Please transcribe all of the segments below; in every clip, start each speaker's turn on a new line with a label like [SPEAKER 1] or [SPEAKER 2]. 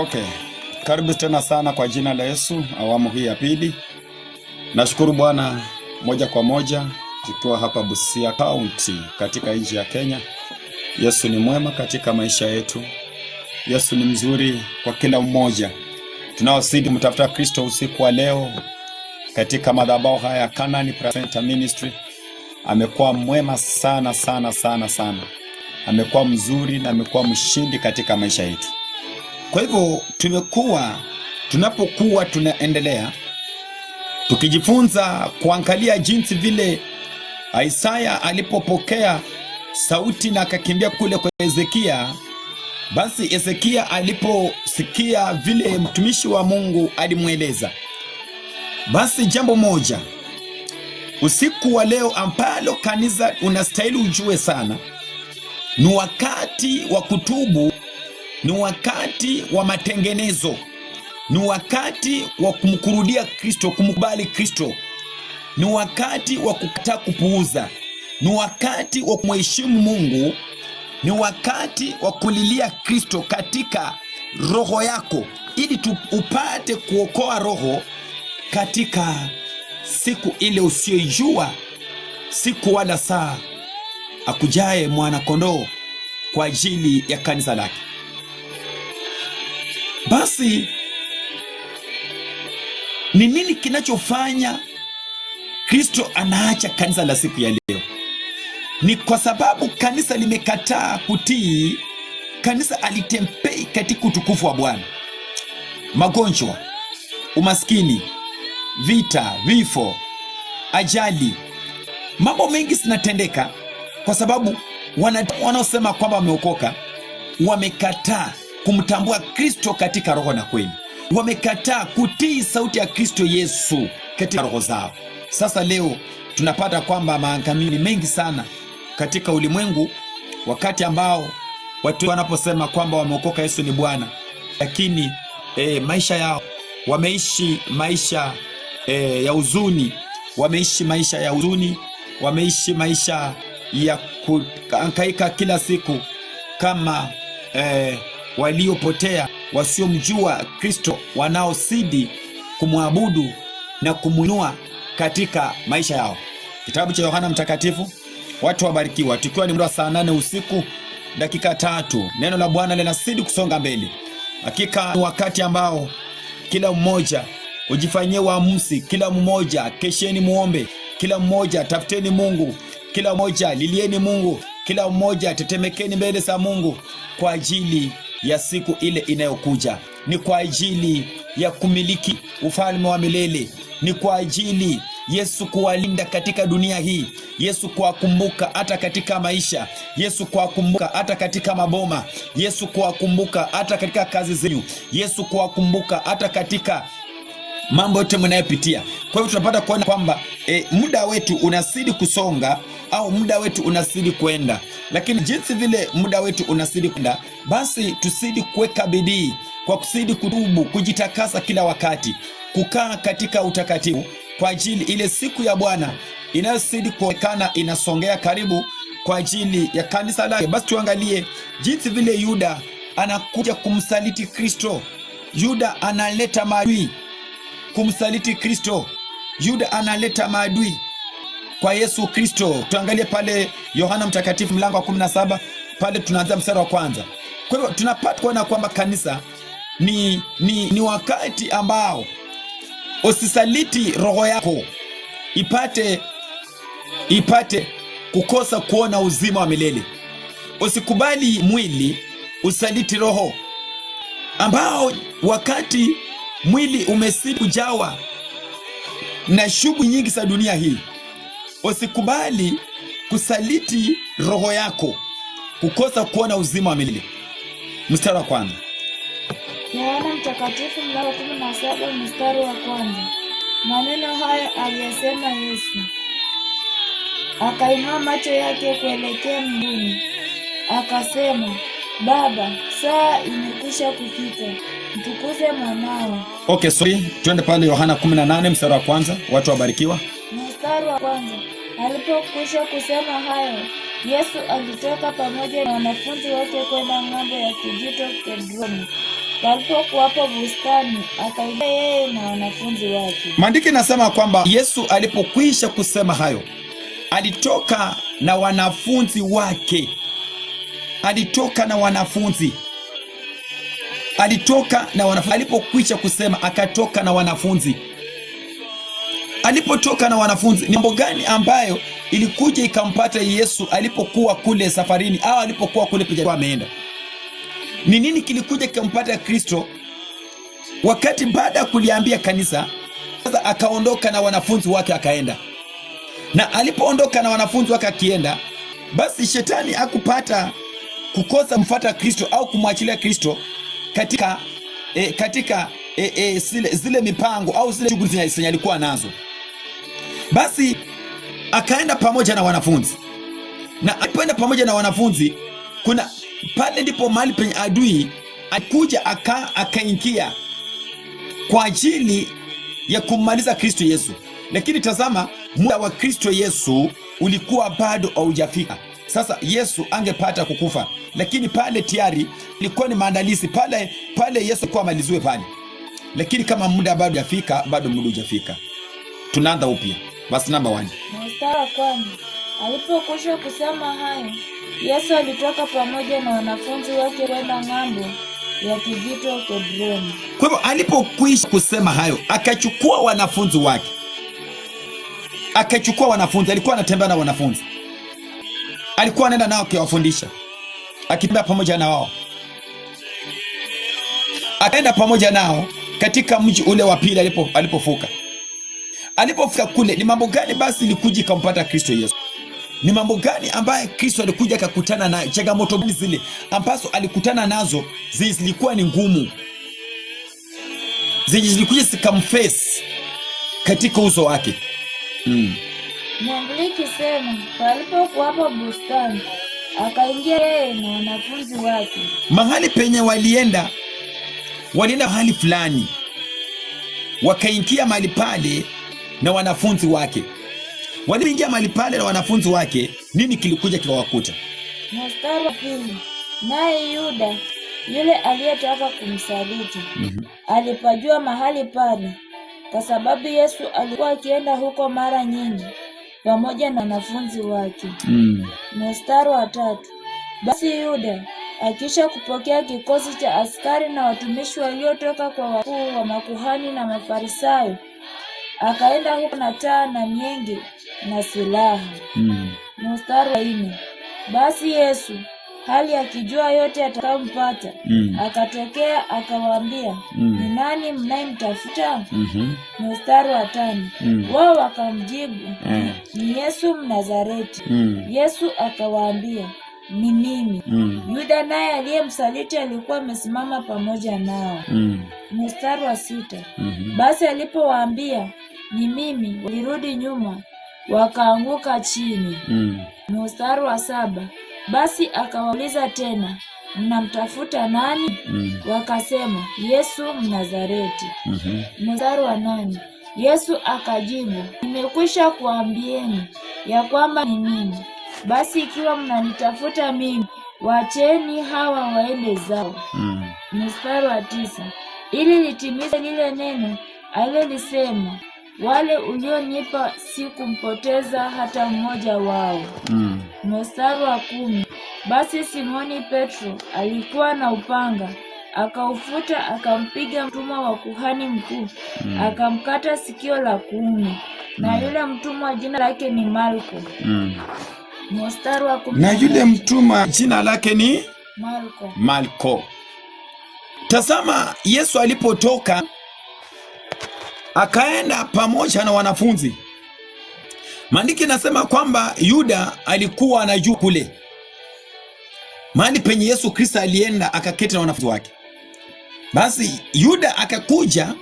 [SPEAKER 1] Okay. Karibu tena sana kwa jina la Yesu, awamu hii ya pili. Nashukuru Bwana moja kwa moja tukiwa hapa Busia County katika nchi ya Kenya. Yesu ni mwema katika maisha yetu. Yesu ni mzuri kwa kila mmoja. Tunaozidi mtafuta Kristo usiku wa leo katika madhabahu haya ya Canaan Prayer Center Ministry. Amekuwa mwema sana sana sana sana. Amekuwa mzuri na amekuwa mshindi katika maisha yetu. Kwa hivyo tunapokuwa tunaendelea tukijifunza kuangalia jinsi vile Isaya alipopokea sauti na akakimbia kule kwa Hezekia. Basi Hezekia aliposikia vile mtumishi wa Mungu alimweleza, basi jambo moja usiku wa leo ambalo kanisa unastahili ujue sana, ni wakati wa kutubu, ni wakati wa matengenezo, ni wakati wa kumkurudia Kristo, kumkubali Kristo, ni wakati wa kukataa kupuuza, ni wakati wa kumheshimu Mungu, ni wakati wa kulilia Kristo katika roho yako, ili upate kuokoa roho katika siku ile usiyojua siku wala saa akujaye mwana kondoo kwa ajili ya kanisa lake. Basi ni nini kinachofanya Kristo anaacha kanisa la siku ya leo? Ni kwa sababu kanisa limekataa kutii. Kanisa alitembei katika utukufu wa Bwana. Magonjwa, umaskini, vita, vifo, ajali, mambo mengi zinatendeka kwa sababu wanaosema kwamba wameokoka wamekataa kumtambua Kristo katika roho na kweli. Wamekataa kutii sauti ya Kristo Yesu katika roho zao. Sasa leo tunapata kwamba maangamizi mengi sana katika ulimwengu, wakati ambao watu wanaposema kwamba wameokoka, Yesu ni Bwana, lakini maisha yao wameishi maisha ya huzuni, wameishi maisha ya huzuni, wameishi maisha ya kuhangaika kila siku kama waliopotea, wasiomjua Kristo, wanaozidi kumwabudu na kumuinua katika maisha yao. Kitabu cha Yohana Mtakatifu, watu wabarikiwa, tukiwa ni muda wa saa 8 usiku dakika 3, neno la Bwana linazidi kusonga mbele. Hakika ni wakati ambao kila mmoja ujifanyie uamuzi, kila mmoja kesheni muombe, kila mmoja tafuteni Mungu, kila mmoja lilieni Mungu, kila mmoja tetemekeni mbele za Mungu kwa ajili ya siku ile inayokuja. Ni kwa ajili ya kumiliki ufalme wa milele. Ni kwa ajili Yesu kuwalinda katika dunia hii, Yesu kuwakumbuka hata katika maisha, Yesu kuwakumbuka hata katika maboma, Yesu kuwakumbuka hata katika kazi zenu, Yesu kuwakumbuka hata katika mambo yote mnayopitia. Kwa hivyo tunapata kuona kwamba muda wetu unazidi kusonga, au muda wetu unazidi kwenda. Lakini jinsi vile muda wetu unazidi kwenda, basi tusidi kuweka bidii kwa kusidi kutubu, kujitakasa kila wakati, kukaa katika utakatifu kwa ajili ile siku ya Bwana inayozidi kuonekana inasongea karibu kwa ajili ya kanisa lake. Basi tuangalie jinsi vile Yuda anakuja kumsaliti Kristo. Yuda analeta maadui kumsaliti Kristo. Yuda analeta maadui kwa Yesu Kristo. Tuangalie pale Yohana Mtakatifu mlango wa 17, pale tunaanza mstari wa 1. Kwa hivyo tunapata kuona kwamba kanisa ni wakati ambao usisaliti roho yako ipate kukosa kuona uzima wa milele. Usikubali mwili usaliti roho, ambao wakati mwili umesidi kujawa na shughuli nyingi za dunia hii, usikubali kusaliti roho yako kukosa kuona uzima wa milele. Mstari wa 1.
[SPEAKER 2] Yohana Mtakatifu mlango 17 mstari wa 1. Maneno haya aliyasema Yesu, akainua macho yake kuelekea mbinguni, akasema, Baba, saa imekwisha kufika, mtukuze mwanao.
[SPEAKER 1] Okay, twende pale Yohana 18 mstari wa 1. Watu wabarikiwa.
[SPEAKER 2] Mstari wa 1. Alipokwisha kusema hayo, Yesu alitoka pamoja na wanafunzi wake kwenda ng'ambo ya kijito Kedroni. palipokuwapo bustani, akaingia yeye na wanafunzi wake.
[SPEAKER 1] Maandiko yanasema kwamba Yesu alipokwisha kusema hayo, alitoka na wanafunzi wake. Alitoka na wanafunzi. Alipokwisha kusema, akatoka na wanafunzi. Alipotoka na wanafunzi, ni mambo gani ambayo ilikuja ikampata Yesu alipokuwa kule safarini, au alipokuwa kule penye ameenda? Ni nini kilikuja kikampata Kristo wakati baada ya kuliambia kanisa? Sasa akaondoka na wanafunzi wake akaenda. Na alipoondoka na wanafunzi wake akienda, basi shetani hakupata kukosa mfuata Kristo au kumwachilia Kristo katika zile mipango au zile shughuli zenye alikuwa nazo. Basi akaenda pamoja na wanafunzi, na alipoenda pamoja na wanafunzi, kuna pale ndipo mahali penye adui alikuja akaingia kwa ajili ya kummaliza Kristo Yesu. Lakini tazama, muda wa Kristo Yesu ulikuwa bado haujafika. Sasa Yesu angepata kukufa, lakini pale tayari ilikuwa ni maandalizi. Pale Yesu alikuwa amaliziwe pale, lakini kama muda bado hujafika, bado muda hujafika, tunaanza upya. Basi namba 1.
[SPEAKER 2] Mstari wa kwanza. Alipokwisha kusema hayo, Yesu alitoka pamoja na wanafunzi wake kwenda ng'ambo ya kijito Kedroni.
[SPEAKER 1] Kwa hivyo alipokwisha kusema hayo, akachukua wanafunzi wake. Alikuwa anatembea na wanafunzi, alikuwa anaenda nao akiwafundisha, akitembea pamoja na wao. Akaenda pamoja nao katika mji ule wa pili alipofika kule. Ni mambo gani basi ilikuja ikampata Kristo Yesu? Ni mambo gani ambaye Kristo alikuja akakutana na changamoto gani zile ambazo alikutana nazo zilikuwa ni ngumu, zilikuja zikamface katika uso wake?
[SPEAKER 2] Mwandishi kisema, palipokuwapo bustani, akaingia yeye na wanafunzi wake.
[SPEAKER 1] Mahali penye walienda mahali fulani, wakaingia mahali pale na wanafunzi wake. Waliingia mahali pale na wanafunzi wake, nini kilikuja kikawakuta?
[SPEAKER 2] Mstari wa pili. Naye Yuda yule aliyetaka kumsaliti alipajua mahali pale, kwa sababu Yesu alikuwa akienda huko mara nyingi pamoja na wanafunzi wake. Mstari wa tatu. Basi Yuda akisha kupokea kikosi cha askari na watumishi waliotoka kwa wakuu wa makuhani na Mafarisayo, akaenda huko na taa na mienge na silaha. Mstari wa 4. Basi Yesu hali akijua yote atakayompata, akatokea akawaambia, ni nani mnayemtafuta? Mstari wa 5. Wao wakamjibu, ni Yesu Mnazareti. Yesu akawaambia, ni mimi. Yuda naye aliyemsaliti alikuwa amesimama pamoja nao. Mstari wa 6. Basi alipowaambia, ni mimi, walirudi nyuma wakaanguka chini. Mstari wa 7. Basi akawauliza tena, mnamtafuta nani? Wakasema, Yesu Mnazareti. Mstari wa 8. Yesu akajibu, nimekwisha kuambieni ya kwamba ni mimi. Basi ikiwa mnanitafuta mimi, wacheni hawa waende zao. Mstari wa 9. Ili litimize lile neno alilolisema, wale ulionipa sikumpoteza hata mmoja wao. Mstari wa 10. Basi Simoni Petro alikuwa na upanga, akaufuta akampiga mtumwa wa kuhani mkuu, akamkata sikio la kuume. Na yule mtumwa jina lake ni Malko. Mstari wa 11.
[SPEAKER 1] Na yule mtumwa jina lake ni Malko. Tazama, Yesu alipotoka akaenda pamoja na wanafunzi. Maandiko yanasema kwamba Yuda alikuwa anajua kule mahali penye Yesu Kristo alienda, akaketi na wanafunzi wake. Basi Yuda akakuja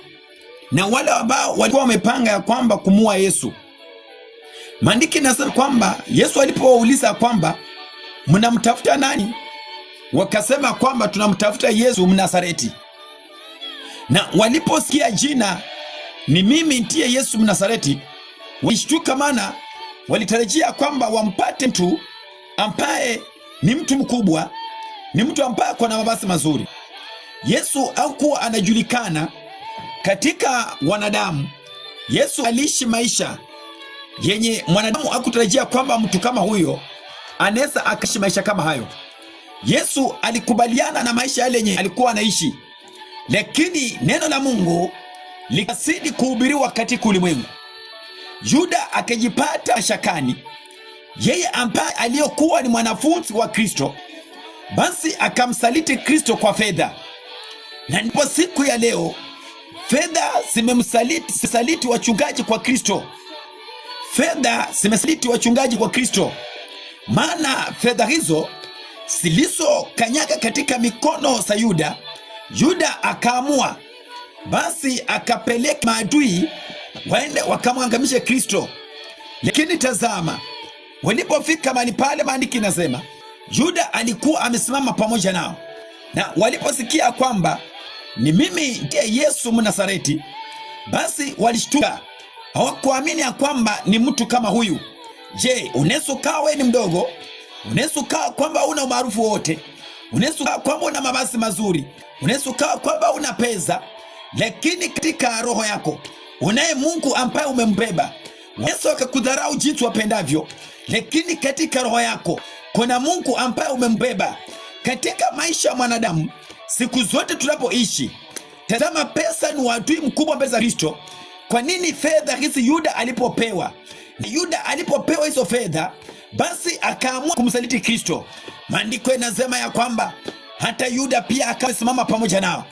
[SPEAKER 1] na wale ambao walikuwa wamepanga ya kwamba kumua Yesu. Maandiko yanasema kwamba Yesu alipowauliza kwamba mnamtafuta nani, wakasema kwamba tunamtafuta Yesu Mnazareti. Na waliposikia jina, ni mimi ndiye Yesu Mnazareti, walishtuka, maana walitarajia kwamba wampate mtu ambaye ni mtu mkubwa, ni mtu ambaye kwa na mavazi mazuri, Yesu hakuwa anajulikana katika wanadamu. Yesu aliishi maisha yenye mwanadamu hakutarajia kwamba mtu kama huyo anaweza akaishi maisha kama hayo. Yesu alikubaliana na maisha yale yenye alikuwa anaishi, lakini neno la Mungu likazidi kuhubiriwa katika ulimwengu. Yuda akajipata shakani, yeye ambaye aliyokuwa ni mwanafunzi wa Kristo, basi akamsaliti Kristo kwa fedha. Na ndipo siku ya leo fedha zimemsaliti wachungaji kwa Kristo. Fedha zimesaliti wachungaji kwa Kristo, maana fedha hizo zilizokanyaga katika mikono za Yuda, Yuda akaamua basi akapeleka maadui waende wakamwangamishe Kristo. Lakini tazama, walipofika mahali pale, maandiki nasema Yuda alikuwa amesimama pamoja nao, na waliposikia kwamba ni mimi ndiye Yesu Mnazareti, basi walishtuka. Hawakuamini ya kwamba ni mtu kama huyu. Je, unaweza ukawa ni mdogo? Unaweza ukawa kwamba una umaarufu wote? Unaweza ukawa kwamba una mavazi mazuri? Unaweza ukawa kwamba una pesa? Lakini katika roho yako unaye Mungu ambaye umembeba. Unaweza wakakudharau jinsi wapendavyo, lakini katika roho yako kuna Mungu ambaye umembeba. Katika maisha ya mwanadamu siku zote tunapoishi, tazama, pesa ni adui mkubwa mbele za Kristo. Kwa nini fedha hizi Yuda alipopewa? Yuda alipopewa hizo fedha, basi akaamua kumsaliti Kristo. Maandiko yanasema ya kwamba hata Yuda pia akasimama pamoja nao.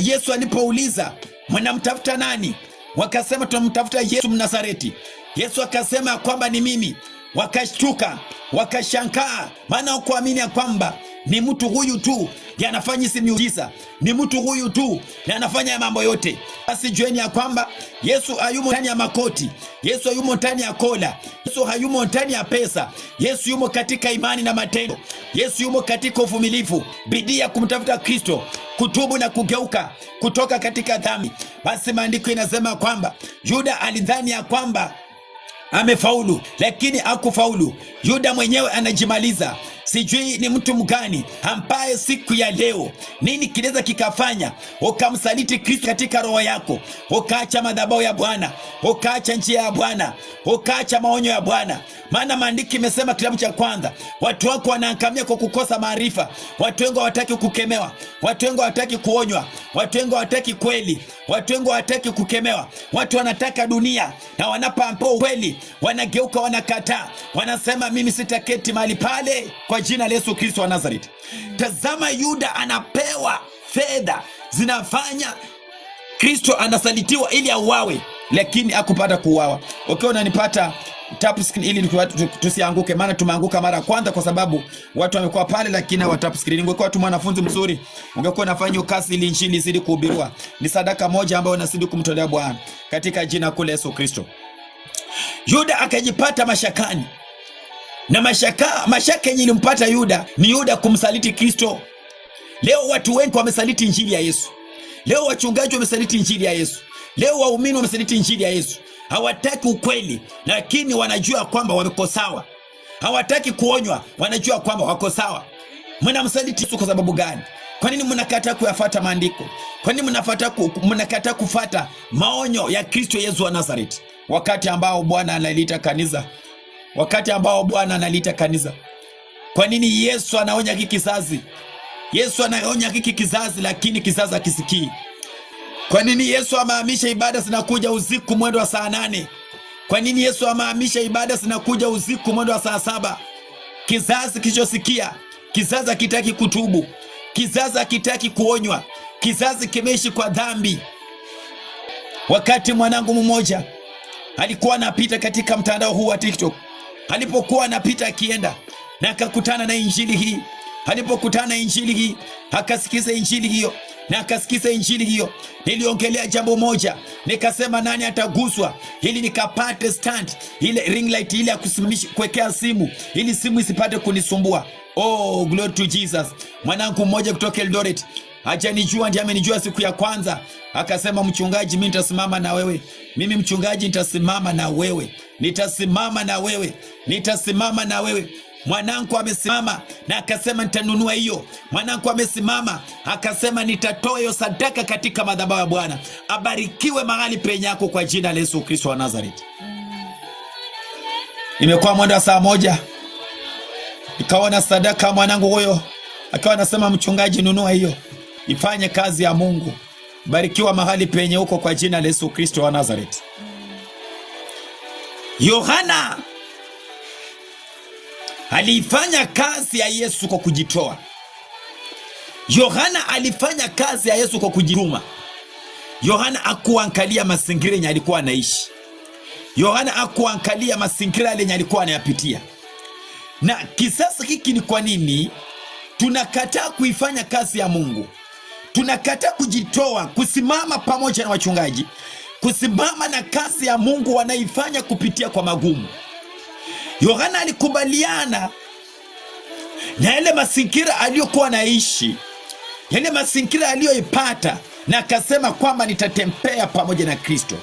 [SPEAKER 1] Yesu alipouliza, mnamtafuta nani? Wakasema, tunamtafuta Yesu Mnazareti. Yesu akasema kwamba ni mimi. Wakashtuka, wakashangaa, maana hawakuamini ya kwamba ni mtu huyu tu anafanya hizi miujiza, ni mtu huyu tu anafanya mambo yote. Basi jueni ya kwamba Yesu hayumo ndani ya makoti, Yesu hayumo ndani ya kola, Yesu hayumo ndani ya pesa. Yesu yumo katika imani na matendo. Yesu yumo katika uvumilivu, bidii ya kumtafuta Kristo, kutubu na kugeuka kutoka katika dhambi. Basi maandiko inasema kwamba Yuda alidhani ya kwamba amefaulu, lakini hakufaulu. Yuda mwenyewe anajimaliza. Sijui ni mtu mgani ambaye siku ya leo nini kinaweza kikafanya ukamsaliti Kristo katika roho yako, ukaacha madhabahu ya Bwana, ukaacha njia ya Bwana, ukaacha maonyo ya Bwana. Maana maandiki imesema kitabu cha kwanza, watu wako wanaangamia kwa kukosa maarifa. Watu wengi hawataki kukemewa, watu wengi hawataki kuonywa, watu wengi hawataki kweli, watu wengi hawataki kukemewa. Watu wanataka dunia, na wanapoambiwa ukweli wanageuka, wanakataa, wanasema mimi sitaketi mahali pale kwa jina la Yesu Kristo wa Nazareti. Tazama, Yuda anapewa fedha zinafanya Kristo anasalitiwa ili auawe, lakini hakupata kuuawa. Okay, unanipata? Tap screen ili tusianguke, maana tumeanguka mara kwanza kwa sababu watu wamekuwa pale, lakini hawatap screen. Ungekuwa tu mwanafunzi mzuri, ungekuwa unafanya kazi ili injili izidi kuhubiriwa. Ni sadaka moja ambayo unazidi kumtolea Bwana katika jina kuu la Yesu Kristo. Yuda akajipata mashakani, na mashaka yenye ilimpata Yuda ni Yuda kumsaliti Kristo. Leo watu wengi wamesaliti injili ya Yesu. Leo wachungaji wamesaliti injili ya Yesu. Leo waumini wamesaliti injili ya Yesu. Hawataki ukweli, lakini wanajua kwamba wako sawa. Hawataki kuonywa, wanajua kwamba wako sawa. Mnamsaliti Yesu kwa sababu gani? Kwa nini mnakataa kuyafuata maandiko? Kwa nini mnakataa kufuata maonyo ya Kristo Yesu wa Nazareti? Wakati ambao Bwana analiita kanisa, kwa nini Yesu anaonya hiki kizazi? Yesu anaonya hiki kizazi, lakini kizazi hakisikii. Kwa nini Yesu amahamisha ibada zinakuja usiku mwendo wa saa 8? Kwa nini Yesu amahamisha ibada zinakuja usiku mwendo wa saa 7? Kizazi kilichosikia, kizazi hakitaki kutubu, kizazi hakitaki kuonywa, kizazi kimeishi kwa dhambi. Wakati mwanangu mmoja alikuwa anapita katika mtandao huu wa TikTok, alipokuwa anapita akienda na akakutana na injili hii, alipokutana na injili hii akasikiza injili hiyo na akasikiza injili hiyo, niliongelea jambo moja, nikasema nani ataguswa ili nikapate stand, ile ring light ile ya kusimamisha kuwekea simu ili simu isipate kunisumbua. Oh, glory to Jesus. Mwanangu mmoja kutoka Eldoret hajanijua, ndiye amenijua siku ya kwanza, akasema mchungaji, mimi nitasimama na wewe. Mimi mchungaji, nitasimama na wewe, nitasimama na wewe, nitasimama na wewe. Mwanangu amesimama na akasema nitanunua hiyo. Mwanangu amesimama akasema nitatoa hiyo sadaka katika madhabahu ya Bwana. Abarikiwe mahali penye yako kwa jina la Yesu Kristo wa Nazareti. Imekuwa mwendo wa saa 1. Nikaona sadaka mwanangu huyo akawa anasema mchungaji, nunua hiyo, ifanye kazi ya Mungu. Barikiwa mahali penye huko kwa jina la Yesu Kristo wa Nazareti. Yohana alifanya kazi ya Yesu kwa kujitoa. Yohana alifanya kazi ya Yesu kwa kujituma. Yohana hakuangalia mazingira yenye alikuwa anaishi. Yohana hakuangalia mazingira yenye alikuwa anayapitia. Na kisasa hiki ni kwa nini tunakataa kuifanya kazi ya Mungu? Tunakataa kujitoa, kusimama pamoja na wachungaji, kusimama na kazi ya Mungu wanaifanya kupitia kwa magumu. Yohana alikubaliana na yale mazingira aliyokuwa anaishi, yale mazingira aliyoipata, na akasema kwamba nitatembea pamoja na Kristo.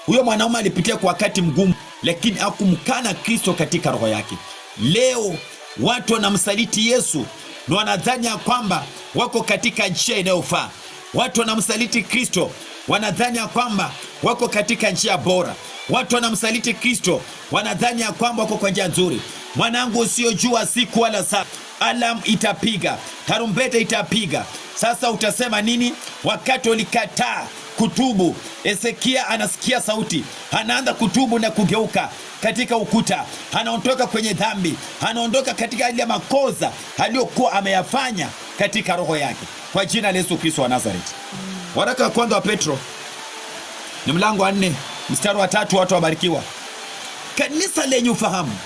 [SPEAKER 1] Huyo mwanaume alipitia kwa wakati mgumu, lakini hakumkana Kristo katika roho yake. Leo watu wanamsaliti Yesu na wanadhani ya kwamba wako katika njia inayofaa. Watu wanamsaliti Kristo, wanadhani ya kwamba wako katika njia bora. Watu wanamsaliti Kristo, wanadhani ya kwamba wako kwa njia nzuri. Mwanangu, usiyojua siku wala saa, alarm itapiga, tarumbeta itapiga. Sasa utasema nini? Wakati ulikataa kutubu, Ezekia anasikia sauti, anaanza kutubu na kugeuka katika ukuta, anaondoka kwenye dhambi, anaondoka katika ile makosa aliyokuwa ameyafanya katika roho yake, kwa jina la Yesu Kristo wa Nazareti. Waraka wa kwanza wa Petro ni mlango wa 4 mstari wa 3. Watu wabarikiwa, kanisa lenye ufahamu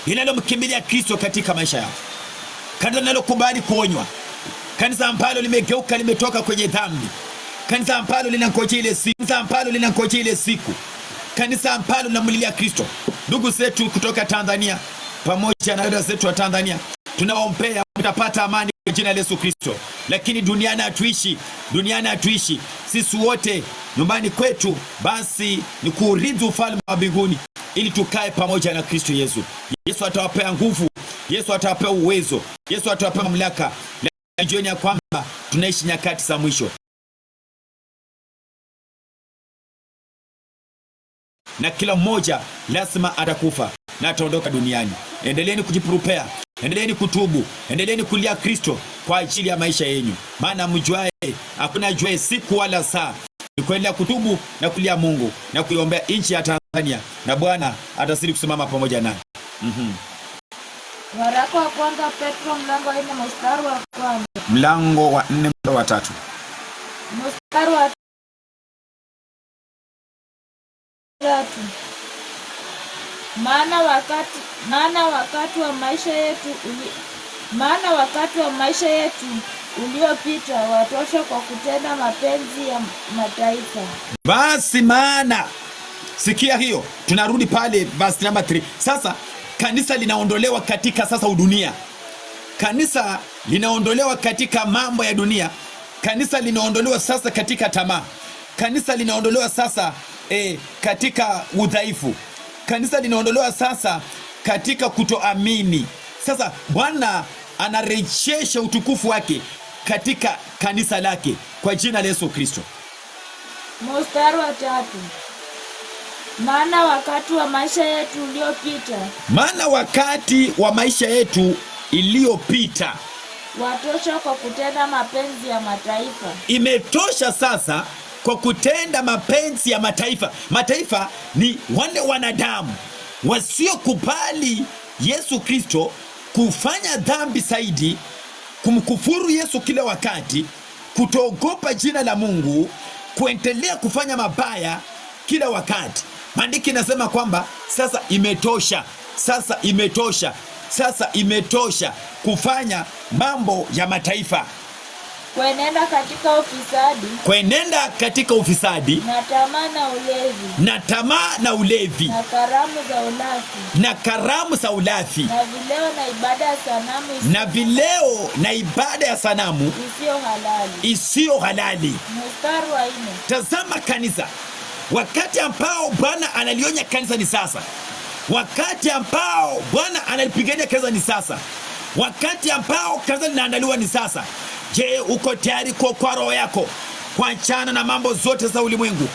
[SPEAKER 1] linalomkimbilia Kristo katika maisha yao, kanisa linalokubali kuonywa, kanisa ambalo limegeuka, limetoka kwenye dhambi, kanisa ambalo linangojea ile siku, kanisa ambalo linangojea ile siku, kanisa ambalo linamlilia Kristo. Ndugu zetu kutoka Tanzania pamoja na dada zetu wa Tanzania, tunawaombea mtapata amani kwa jina la Yesu Kristo. Lakini duniani hatuishi sisi wote nyumbani kwetu, basi ni kuurithi ufalme wa mbinguni ili tukae pamoja na Kristo Yesu. Yesu atawapea nguvu, Yesu atawapea uwezo, Yesu atawapea mamlaka. Jioni ya kwamba tunaishi nyakati za mwisho, na kila mmoja lazima atakufa na ataondoka duniani. Endeleeni kujiprepare, endeleeni kutubu, endeleeni kulia Kristo kwa ajili ya maisha yenu, maana mjuae, hakuna juae siku wala saa. Ni kuendelea kutubu na kulia Mungu na kuiombea nchi ya Tanzania, na Bwana atazidi kusimama pamoja naye.
[SPEAKER 2] Waraka wa kwanza Petro mlango wa 4 mstari wa 1.
[SPEAKER 1] Mlango wa 4 mstari wa 3.
[SPEAKER 2] Mstari wa 3. Maana wakati wa maisha yetu uliopita watosha kwa kutenda mapenzi ya mataifa.
[SPEAKER 1] Basi maana, sikia hiyo, tunarudi pale verse number 3. Sasa kanisa linaondolewa katika sasa udunia. Kanisa linaondolewa katika mambo ya dunia. Kanisa linaondolewa sasa katika tamaa. Kanisa linaondolewa sasa katika udhaifu. Kanisa linaondolewa sasa katika kutoamini. Sasa Bwana anarejesha utukufu wake katika kanisa lake kwa jina la Yesu Kristo.
[SPEAKER 2] Mstari wa 3. Maana wakati wa maisha yetu iliyopita watosha kwa kutenda mapenzi ya mataifa.
[SPEAKER 1] Imetosha sasa kwa kutenda mapenzi ya mataifa. Mataifa ni wale wanadamu wasiokubali Yesu Kristo, kufanya dhambi zaidi, kumkufuru Yesu kila wakati, kutogopa jina la Mungu, kuendelea kufanya mabaya kila wakati. Maandiko inasema kwamba sasa imetosha kufanya mambo ya mataifa,
[SPEAKER 2] kuenenda katika ufisadi,
[SPEAKER 1] na tamaa na ulevi,
[SPEAKER 2] na karamu za ulafi,
[SPEAKER 1] na vileo na ibada ya sanamu isiyo halali.
[SPEAKER 2] Mstari wa 4.
[SPEAKER 1] Tazama kanisa, wakati ambao Bwana analionya kanisa ni sasa. Wakati ambao Bwana analipigania kanisa ni sasa. Wakati ambao kanisa linaandaliwa ni sasa. Je, uko tayari kwa roho yako kuachana na mambo zote za ulimwengu,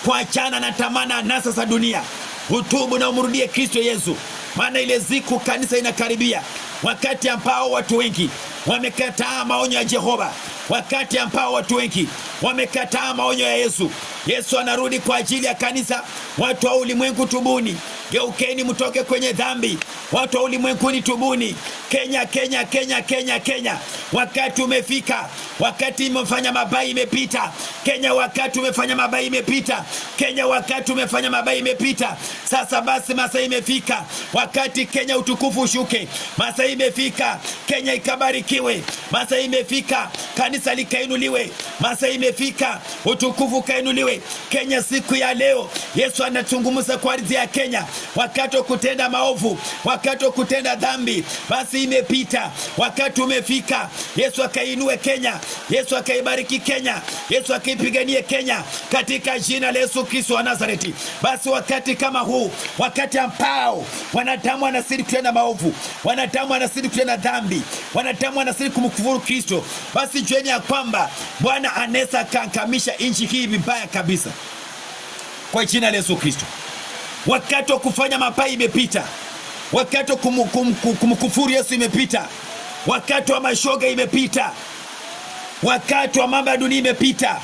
[SPEAKER 1] kuachana na tamaa nasa za dunia, utubu na umrudie Kristo Yesu, maana ile siku kanisa inakaribia. Wakati ambao watu wengi wamekataa maonyo ya Jehova, wakati ambao watu wengi wamekataa maonyo ya Yesu. Yesu anarudi kwa ajili ya kanisa. Watu wa ulimwengu, tubuni, geukeni mtoke kwenye dhambi. Watu wa ulimwenguni, tubuni. Kenya, Kenya, Kenya, Kenya, Kenya, wakati umefika. Wakati umefanya mabaya imepita. Kenya, wakati umefanya mabaya imepita. Kenya, wakati umefanya mabaya imepita. Sasa basi masaa imefika. Wakati Kenya utukufu ushuke. Masaa imefika. Kenya ikabarikiwe. Masaa imefika. Kanisa likainuliwe. Masaa imefika. Utukufu kainuliwe. Kenya siku ya leo Yesu anazungumza kwa ardhi ya Kenya. Wakati wa kutenda maovu, wakati wa kutenda dhambi, basi imepita. Wakati umefika. Yesu akainue Kenya. Yesu akaibariki Kenya. Yesu akaipiganie Kenya katika jina la Yesu Kristo wa Nazareti. Basi wakati kama huu, wakati ambao wanadamu wanazidi kutenda maovu, wanadamu wanazidi kutenda dhambi, wanadamu wanazidi kumkufuru Kristo, basi jueni ya kwamba Bwana anaweza kankamisha nchi hii vibaya kabisa kwa jina la Yesu Kristo. Wakati wa kufanya mabaya imepita. Wakati wa kumkufuru Yesu imepita. Wakati wa mashoga imepita. Wakati wa mambo ya dunia imepita.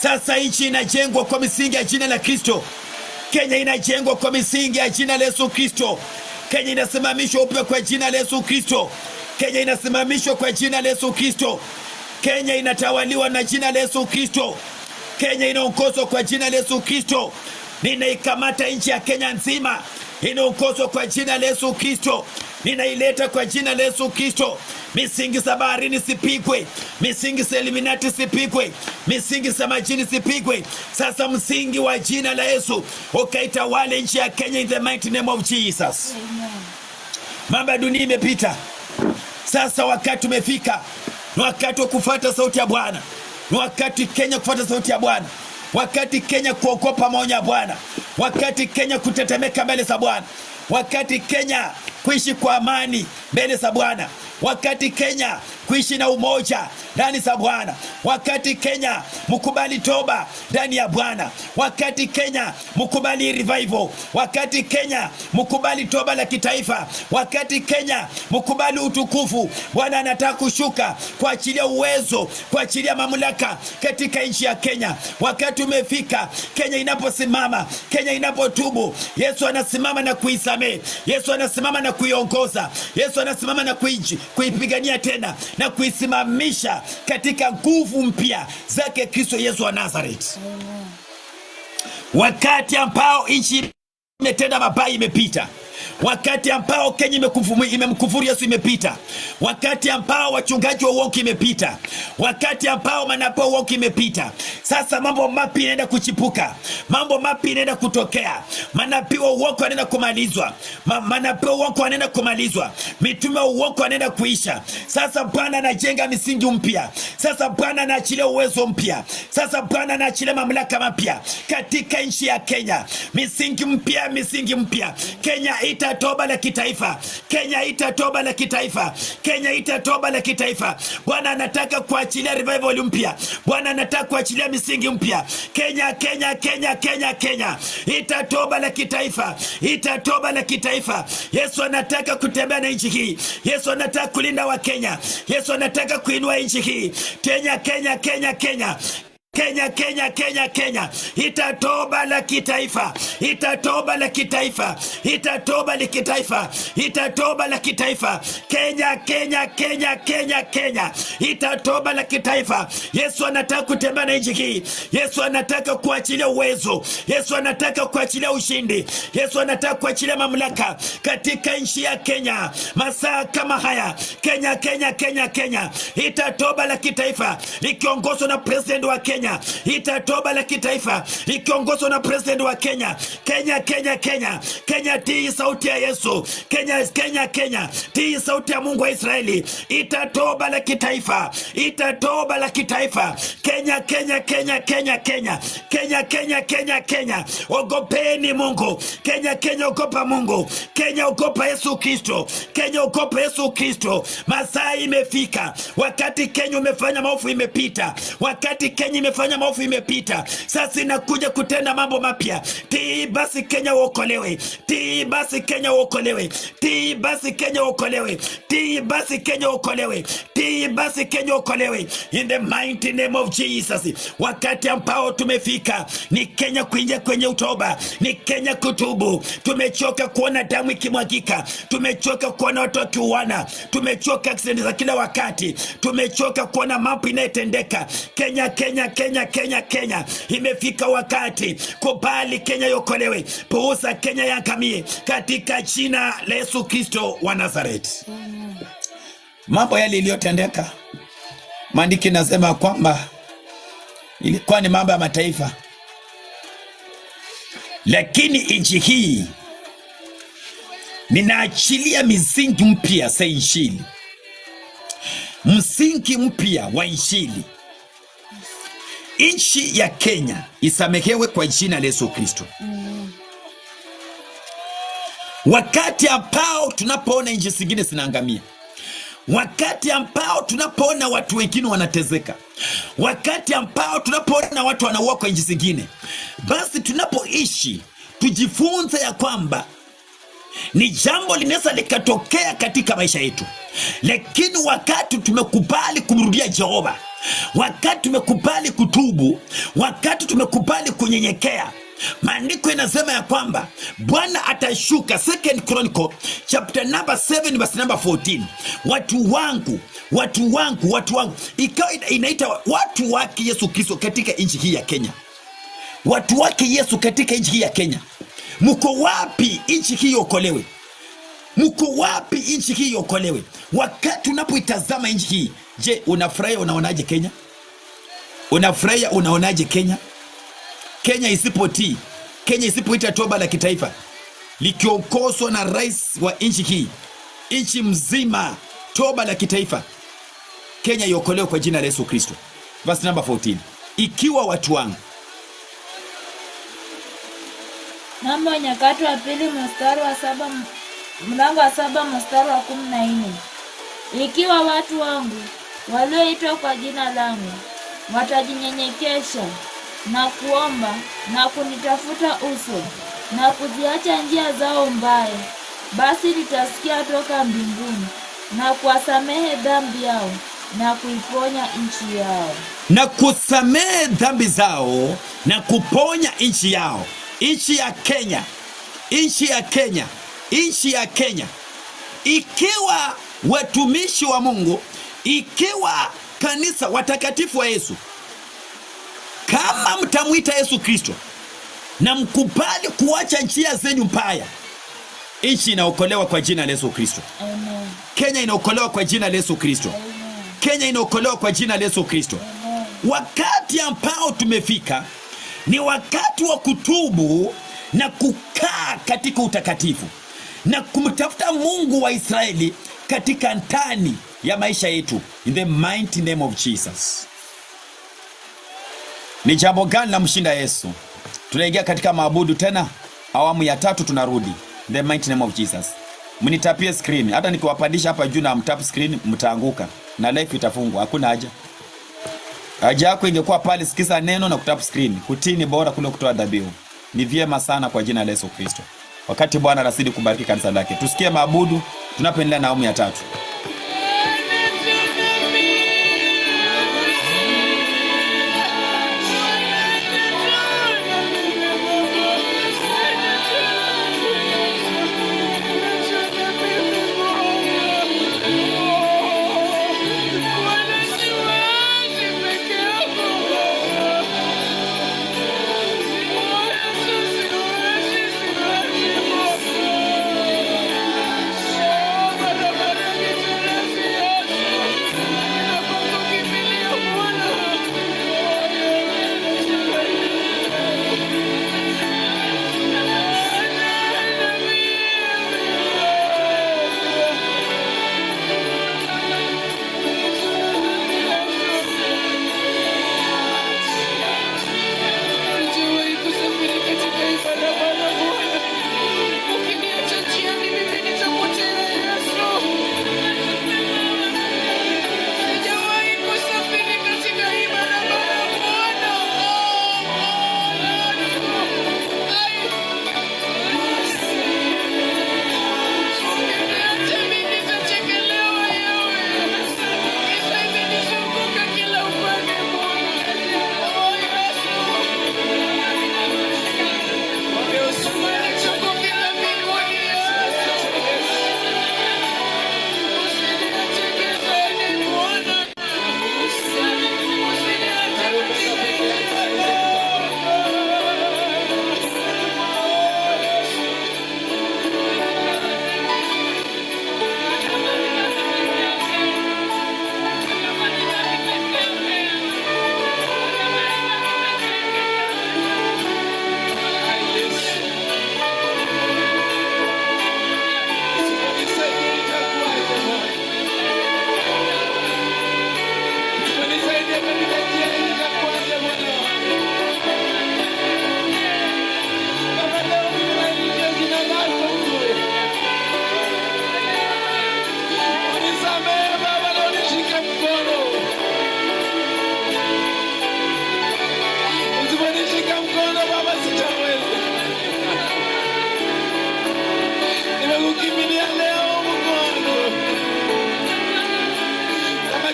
[SPEAKER 1] Sasa nchi inajengwa kwa misingi ya jina la Kristo. Kenya inajengwa kwa misingi ya jina la Yesu Kristo. Kenya inasimamishwa upya kwa jina la Yesu Kristo. Kenya inasimamishwa kwa jina la Yesu Kristo. Kenya inatawaliwa na jina la Yesu Kristo. Kenya inaongozwa kwa jina la Yesu Kristo. Ninaikamata nchi ya Kenya nzima, inaongozwa kwa jina la Yesu Kristo. Ninaileta kwa jina la Yesu Kristo. Misingi za baharini sipigwe, misingi za Illuminati sipigwe, misingi za majini sipigwe. Sasa msingi wa jina la Yesu ukaitawale nchi ya Kenya in the mighty name of Jesus. Mambo ya dunia imepita. Sasa wakati umefika. Ni wakati wa kufuata sauti ya Bwana. Ni wakati Kenya kufuata sauti ya Bwana. Wakati Kenya kuogopa maonyo ya Bwana. Wakati Kenya kutetemeka mbele za Bwana. Wakati Kenya kuishi kwa amani mbele za Bwana. Wakati Kenya kuishi na umoja ndani za Bwana. Wakati Kenya mkubali toba ndani ya Bwana. Wakati Kenya mkubali revival. Wakati Kenya mkubali toba la kitaifa. Wakati Kenya mkubali utukufu. Bwana anataka kushuka kuachilia uwezo, kuachilia mamlaka katika nchi ya Kenya. Wakati umefika. Kenya inaposimama, Kenya inapotubu, Yesu anasimama na kuisamehe. Yesu anasimama na kuiongoza. Yesu anasimama na kuipigania tena na kuisimamisha katika nguvu mpya zake Kristo Yesu wa Nazareti. Wakati ambao nchi imetenda mabaya imepita. Wakati ambao Kenya imemkufuru Yesu imepita. Wakati ambao wachungaji wa uongo imepita. Wakati ambao manabii wa uongo imepita. Sasa mambo mapya yanaenda kuchipuka. Mambo mapya yanaenda kutokea. Manabii wa uongo wanaenda kumalizwa. Manabii wa uongo wanaenda kumalizwa. Mitume wa uongo wanaenda kuisha. Sasa Bwana anajenga misingi mpya. Sasa Bwana anaachilia uwezo mpya. Sasa Bwana anaachilia mamlaka mapya katika nchi ya Kenya. Misingi mpya, misingi mpya. Kenya itatoba la kitaifa. Kenya itatoba la kitaifa. Kenya itatoba la kitaifa. Bwana anataka kuachilia revival mpya. Bwana anataka kuachilia misingi mpya. Kenya, Kenya, Kenya, Kenya, Kenya itatoba la kitaifa. Itatoba la kitaifa. Yesu anataka kutembea na nchi hii. Yesu anataka kulinda wa Kenya. Yesu anataka kuinua nchi hii. Kenya, Kenya, Kenya, Kenya. Kenya, Kenya, Kenya, Kenya itatoba la kitaifa. Itatoba la kitaifa. Itatoba la kitaifa. Itatoba la kitaifa. Kenya, Kenya, Kenya, Kenya, Kenya itatoba la kitaifa. Yesu anataka kutembea na nchi hii. Yesu anataka kuachilia uwezo. Yesu anataka kuachilia ushindi. Yesu anataka kuachilia mamlaka katika nchi ya Kenya. Masaa kama haya, Kenya, Kenya, Kenya, Kenya itatoba la kitaifa likiongozwa na president wa Kenya Kenya itatoba la kitaifa ikiongozwa na president wa Kenya. Kenya tii sauti ya Yesu. Kenya tii sauti ya Mungu wa Israeli. Itatoba la kitaifa. Kenya. Ogopeni Mungu. Kenya ogopa Mungu. Kenya ogopa Yesu Kristo. Masaa imefika. Wakati Kenya umefanya maovu imepita. Sasa inakuja kutenda mambo mapya. Tii basi Kenya uokolewe. In the mighty name of Jesus. Wakati ambao tumefika ni Kenya kuingia kwenye utoba, ni Kenya kutubu. Tumechoka kuona damu ikimwagika, tumechoka kuona watu wakiuana, tumechoka accident za kila wakati, tumechoka kuona mambo inayotendeka. Kenya. Imefika wakati, kubali Kenya yokolewe, puuza Kenya yangamie katika jina la Yesu Kristo wa Nazareth. Mambo yale iliyotendeka, maandiki nasema kwamba ilikuwa ni mambo ya mataifa, lakini nchi hii ninaachilia misingi mpya za injili, msingi mpya wa injili. Nchi ya Kenya isamehewe kwa jina la Yesu Kristo. Wakati ambao tunapoona nchi zingine zinaangamia, wakati ambao tunapoona watu wengine wanatezeka, wakati ambao tunapoona watu wanauawa kwa nchi zingine, basi tunapoishi tujifunze ya kwamba ni jambo linaweza likatokea katika maisha yetu. Lakini wakati tumekubali kumrudia Jehova, wakati tumekubali kutubu, wakati tumekubali kunyenyekea, maandiko yanasema ya kwamba Bwana atashuka. 2 Chronicle chapter number 7 verse number 14. Watu wangu. Ikawa inaita watu wake Yesu Kristo katika nchi hii ya Kenya. Watu wake Yesu katika nchi hii ya Kenya. Mko wapi nchi hii okolewe? Wakati unapoitazama nchi hii, je, unafurahia? Unaonaje Kenya? Unaonaje Kenya? Kenya isipotii, Kenya isipoita toba la kitaifa likiongozwa na rais wa nchi hii, nchi mzima, toba la kitaifa, Kenya iokolewe kwa jina la Yesu Kristo. Verse number 14. Ikiwa watu wangu.
[SPEAKER 2] Mambo ya Nyakati wa Pili mlango wa 7 mstari wa 14. Ikiwa watu wangu walioitwa kwa jina langu watajinyenyekesha na kuomba na kunitafuta uso na kuziacha njia zao mbaya, basi nitasikia toka mbinguni na kuwasamehe dhambi yao na kuiponya nchi yao.
[SPEAKER 1] Na kusamehe dhambi zao na kuponya nchi yao. Nchi ya Kenya. Ikiwa watumishi wa Mungu, ikiwa kanisa watakatifu wa Yesu, kama mtamuita Yesu Kristo na mkubali kuacha njia zenyu mbaya, nchi inaokolewa kwa jina la Yesu Kristo.
[SPEAKER 2] Amen.
[SPEAKER 1] Kenya inaokolewa kwa jina la Yesu Kristo.
[SPEAKER 2] Amen.
[SPEAKER 1] Kenya inaokolewa kwa jina la Yesu Kristo.
[SPEAKER 2] Amen.
[SPEAKER 1] Wakati ambao tumefika ni wakati wa kutubu na kukaa katika utakatifu na kumtafuta Mungu wa Israeli katika ndani ya maisha yetu. In the mighty name of Jesus. Ni jambo gani la mshinda Yesu? Tunaingia katika maabudu tena, awamu ya 3 tunarudi. In the mighty name of Jesus. Mnitapie screen. Hata nikiwapandisha hapa juu na mtap screen mtaanguka na live itafungwa. Hakuna haja. Haja yako ingekuwa pale, sikiza neno na kutap screen. Kutii ni bora kuliko kutoa dhabihu. Ni vyema sana kwa jina la Yesu Kristo. Wakati Bwana anazidi kubariki kanisa lake, tusikie maabudu tunapoendelea na awamu ya 3.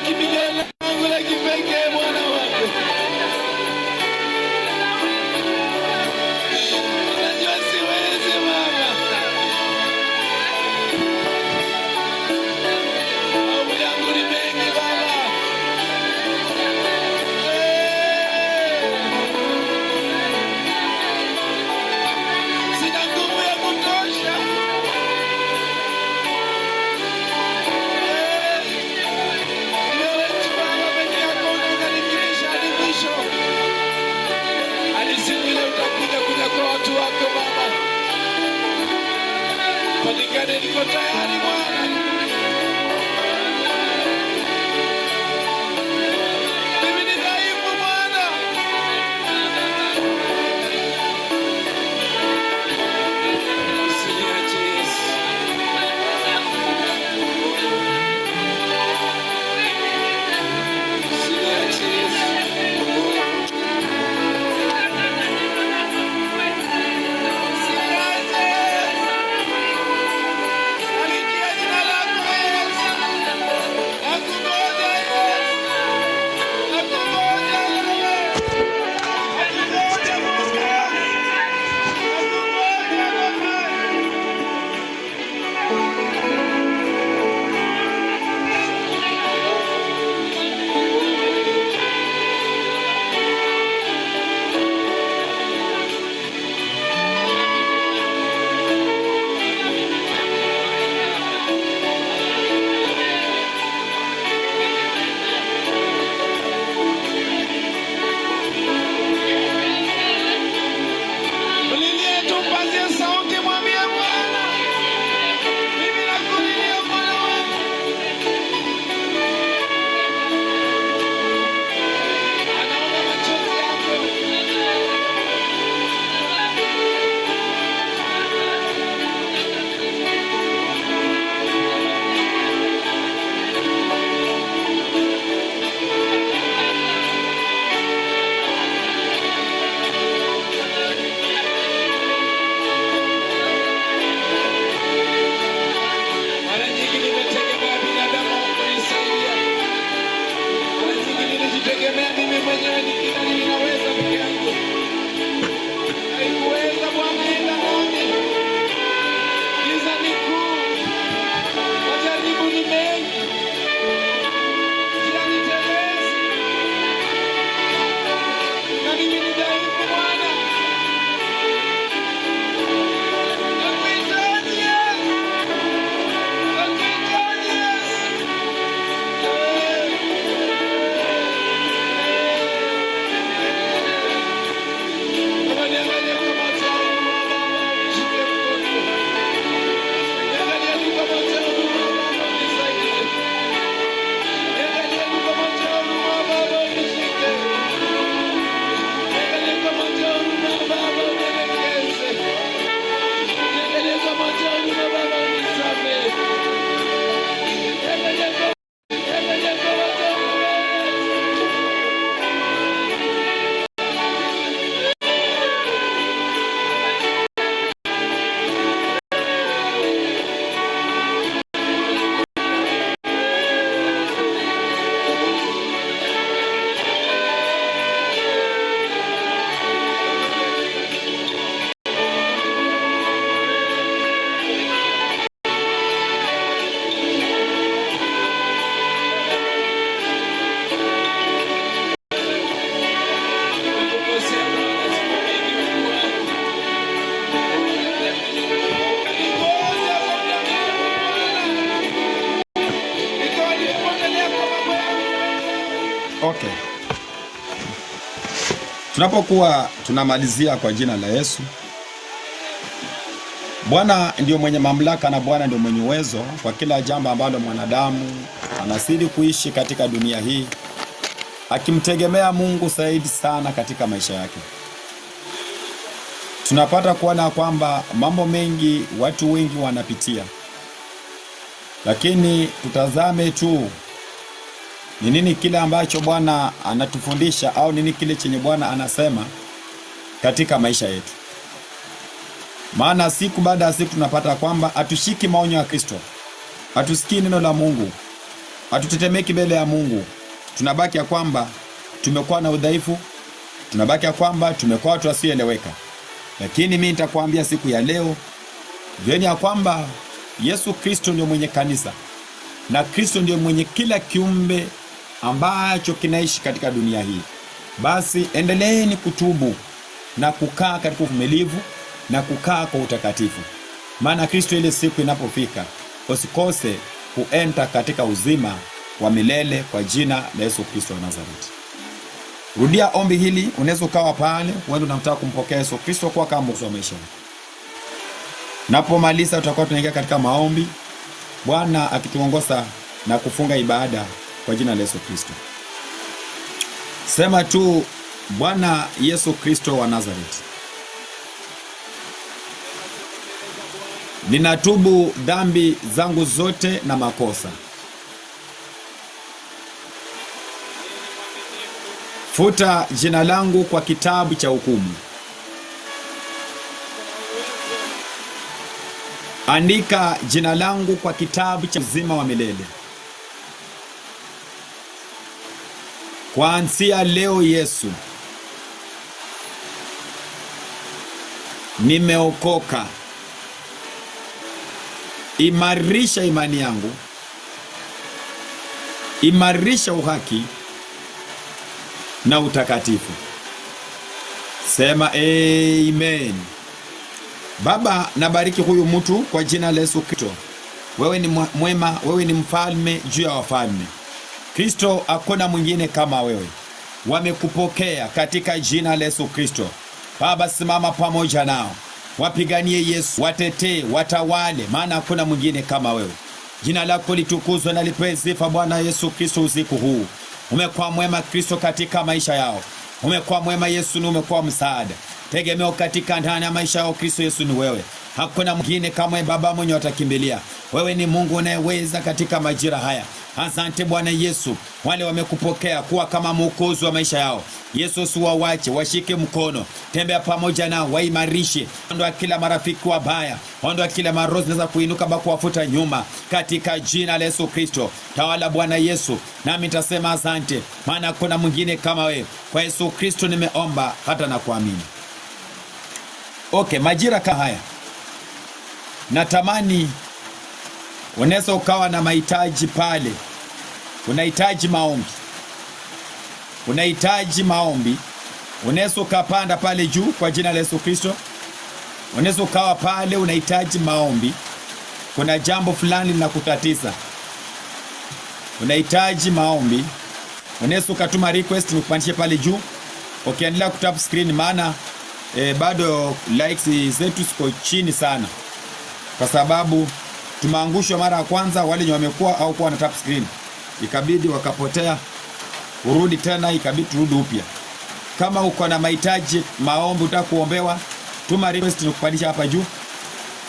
[SPEAKER 3] kimbilio langu la kipekee, Bwana wangu. Unajua siwezi Baba, maovu yangu ni mengi Baba. Sina nguvu ya kutosha. Ni wewe tu Baba peke yako unaweza nifikisha hadi mwisho, hadi siku ile utakuja kwa watu wako Baba. Patikane, niko tayari Bwana. Mimi ni dhaifu Bwana. Usiniache Yesu. Usiniache Yesu. Usiniache Yesu. Alikia jina lako Yesu. Nakungoja Yesu. Nakungoja wewe. Nakungoja Mungu. Nakungoja Baba. Mlilie tu, mpazie sauti, mwambie Bwana, mimi nakulilia Bwana wangu. Anaona machozi yako. Mara nyingi nimetegemea binadamu kunisaidia. Mara nyingi nilijitegemea mimi mwenyewe nikidhani ninaweza peke yangu. Haikuweza Bwana, enda nami. Giza ni kuu. Majaribu ni mengi. Njia ni telezi. Na mimi ni dhaifu Bwana. Nakuhitaji Yesu. Nakuhitaji Yesu. Baba, niangalie kwa macho yangu Baba, nishike mkono. Niangalie tu kwa macho yangu Baba, unisaidie. Niangalie tu kwa macho yangu Baba, unishike. Niangalie kwa macho yangu Baba, unielekeze. Niangalie kwa macho yangu Baba, unisamehe. Niangalie kwa macho yangu Baba. Nimekukosea Bwana, sikuamini Mungu wangu. Nilikosa kwa muda mrefu Bwana. Nikawa nimepotelea kwa mambo yangu.
[SPEAKER 1] Okay. Tunapokuwa tunamalizia kwa jina la Yesu. Bwana ndio mwenye mamlaka na Bwana ndio mwenye uwezo kwa kila jambo ambalo mwanadamu anazidi kuishi katika dunia hii, akimtegemea Mungu zaidi sana katika maisha yake. Tunapata kuona kwamba mambo mengi watu wengi wanapitia, lakini tutazame tu ni nini kile ambacho Bwana anatufundisha au nini kile chenye Bwana anasema katika maisha yetu. Maana siku baada ya siku tunapata kwamba hatushiki maonyo ya Kristo, hatusikii neno la Mungu, hatutetemeki mbele ya Mungu. Tunabaki ya kwamba tumekuwa na udhaifu, tunabaki ya kwamba tumekuwa watu wasioeleweka. Lakini mimi nitakwambia siku ya leo, jueni ya kwamba Yesu Kristo ndio mwenye kanisa, na Kristo ndio mwenye kila kiumbe ambacho kinaishi katika dunia hii. Basi endeleeni kutubu na kukaa katika uvumilivu na kukaa kwa utakatifu. Maana Kristo ile siku inapofika, usikose kuenta katika uzima wa milele kwa jina la Yesu Kristo wa Nazareti. Rudia ombi hili, unaweza ukawa pale, wewe unataka kumpokea Yesu Kristo kwa kama mwokozi wa maisha yako. Napomaliza tutakuwa tunaingia katika maombi, Bwana akituongoza na kufunga ibada kwa jina la Yesu Kristo. Sema tu, Bwana Yesu Kristo wa Nazareti, ninatubu dhambi zangu zote na makosa. Futa jina langu kwa kitabu cha hukumu. Andika jina langu kwa kitabu cha uzima wa milele. Kuanzia leo Yesu, nimeokoka. Imarisha imani yangu, imarisha uhaki na utakatifu. Sema amen. Baba, nabariki huyu mtu kwa jina la Yesu Kristo. Wewe ni mwema, wewe ni mfalme juu ya wafalme. Kristo, hakuna mwingine kama wewe. Wamekupokea katika jina la Yesu Kristo. Baba, simama pamoja nao, wapiganie Yesu, watetee, watawale, maana hakuna mwingine kama wewe. Jina lako litukuzwe na lipewe sifa Bwana Yesu Kristo. Usiku huu umekuwa mwema Kristo katika maisha yao. Umekuwa mwema Yesu, na umekuwa msaada, tegemeo katika ndani ya maisha yao. Kristo Yesu ni wewe, hakuna mwingine kama wewe Baba mwenye watakimbilia. Wewe ni Mungu unayeweza katika majira haya. Asante Bwana Yesu, wale wamekupokea kuwa kama mwokozi wa maisha yao. Yesu, usiwawache, washike mkono, tembea pamoja nao, waimarishe. Ondoa kila marafiki wabaya, ondoa kila maroho zinaweza kuinuka kuwafuta nyuma katika jina la Yesu Kristo. Tawala Bwana Yesu, nami nitasema asante, maana hakuna mwingine kama wewe. Kwa Yesu Kristo nimeomba hata na kuamini. Okay, majira kama haya natamani unaweza ukawa na mahitaji pale, unahitaji maombi, unaweza ukapanda pale juu kwa jina la Yesu Kristo. Unaweza ukawa pale unahitaji maombi, kuna jambo fulani linakutatiza, unahitaji maombi, unaweza ukatuma request nikupandishe pale juu. Ukiendelea kutap screen, maana bado likes zetu ziko chini sana, kwa sababu tumeangushwa mara ya kwanza. Wale wenye wamekuwa au kuwa na tap screen ikabidi wakapotea, urudi tena ikabidi turudi upya. Kama uko na mahitaji maombi, utaka kuombewa, tuma request nikupandisha hapa juu,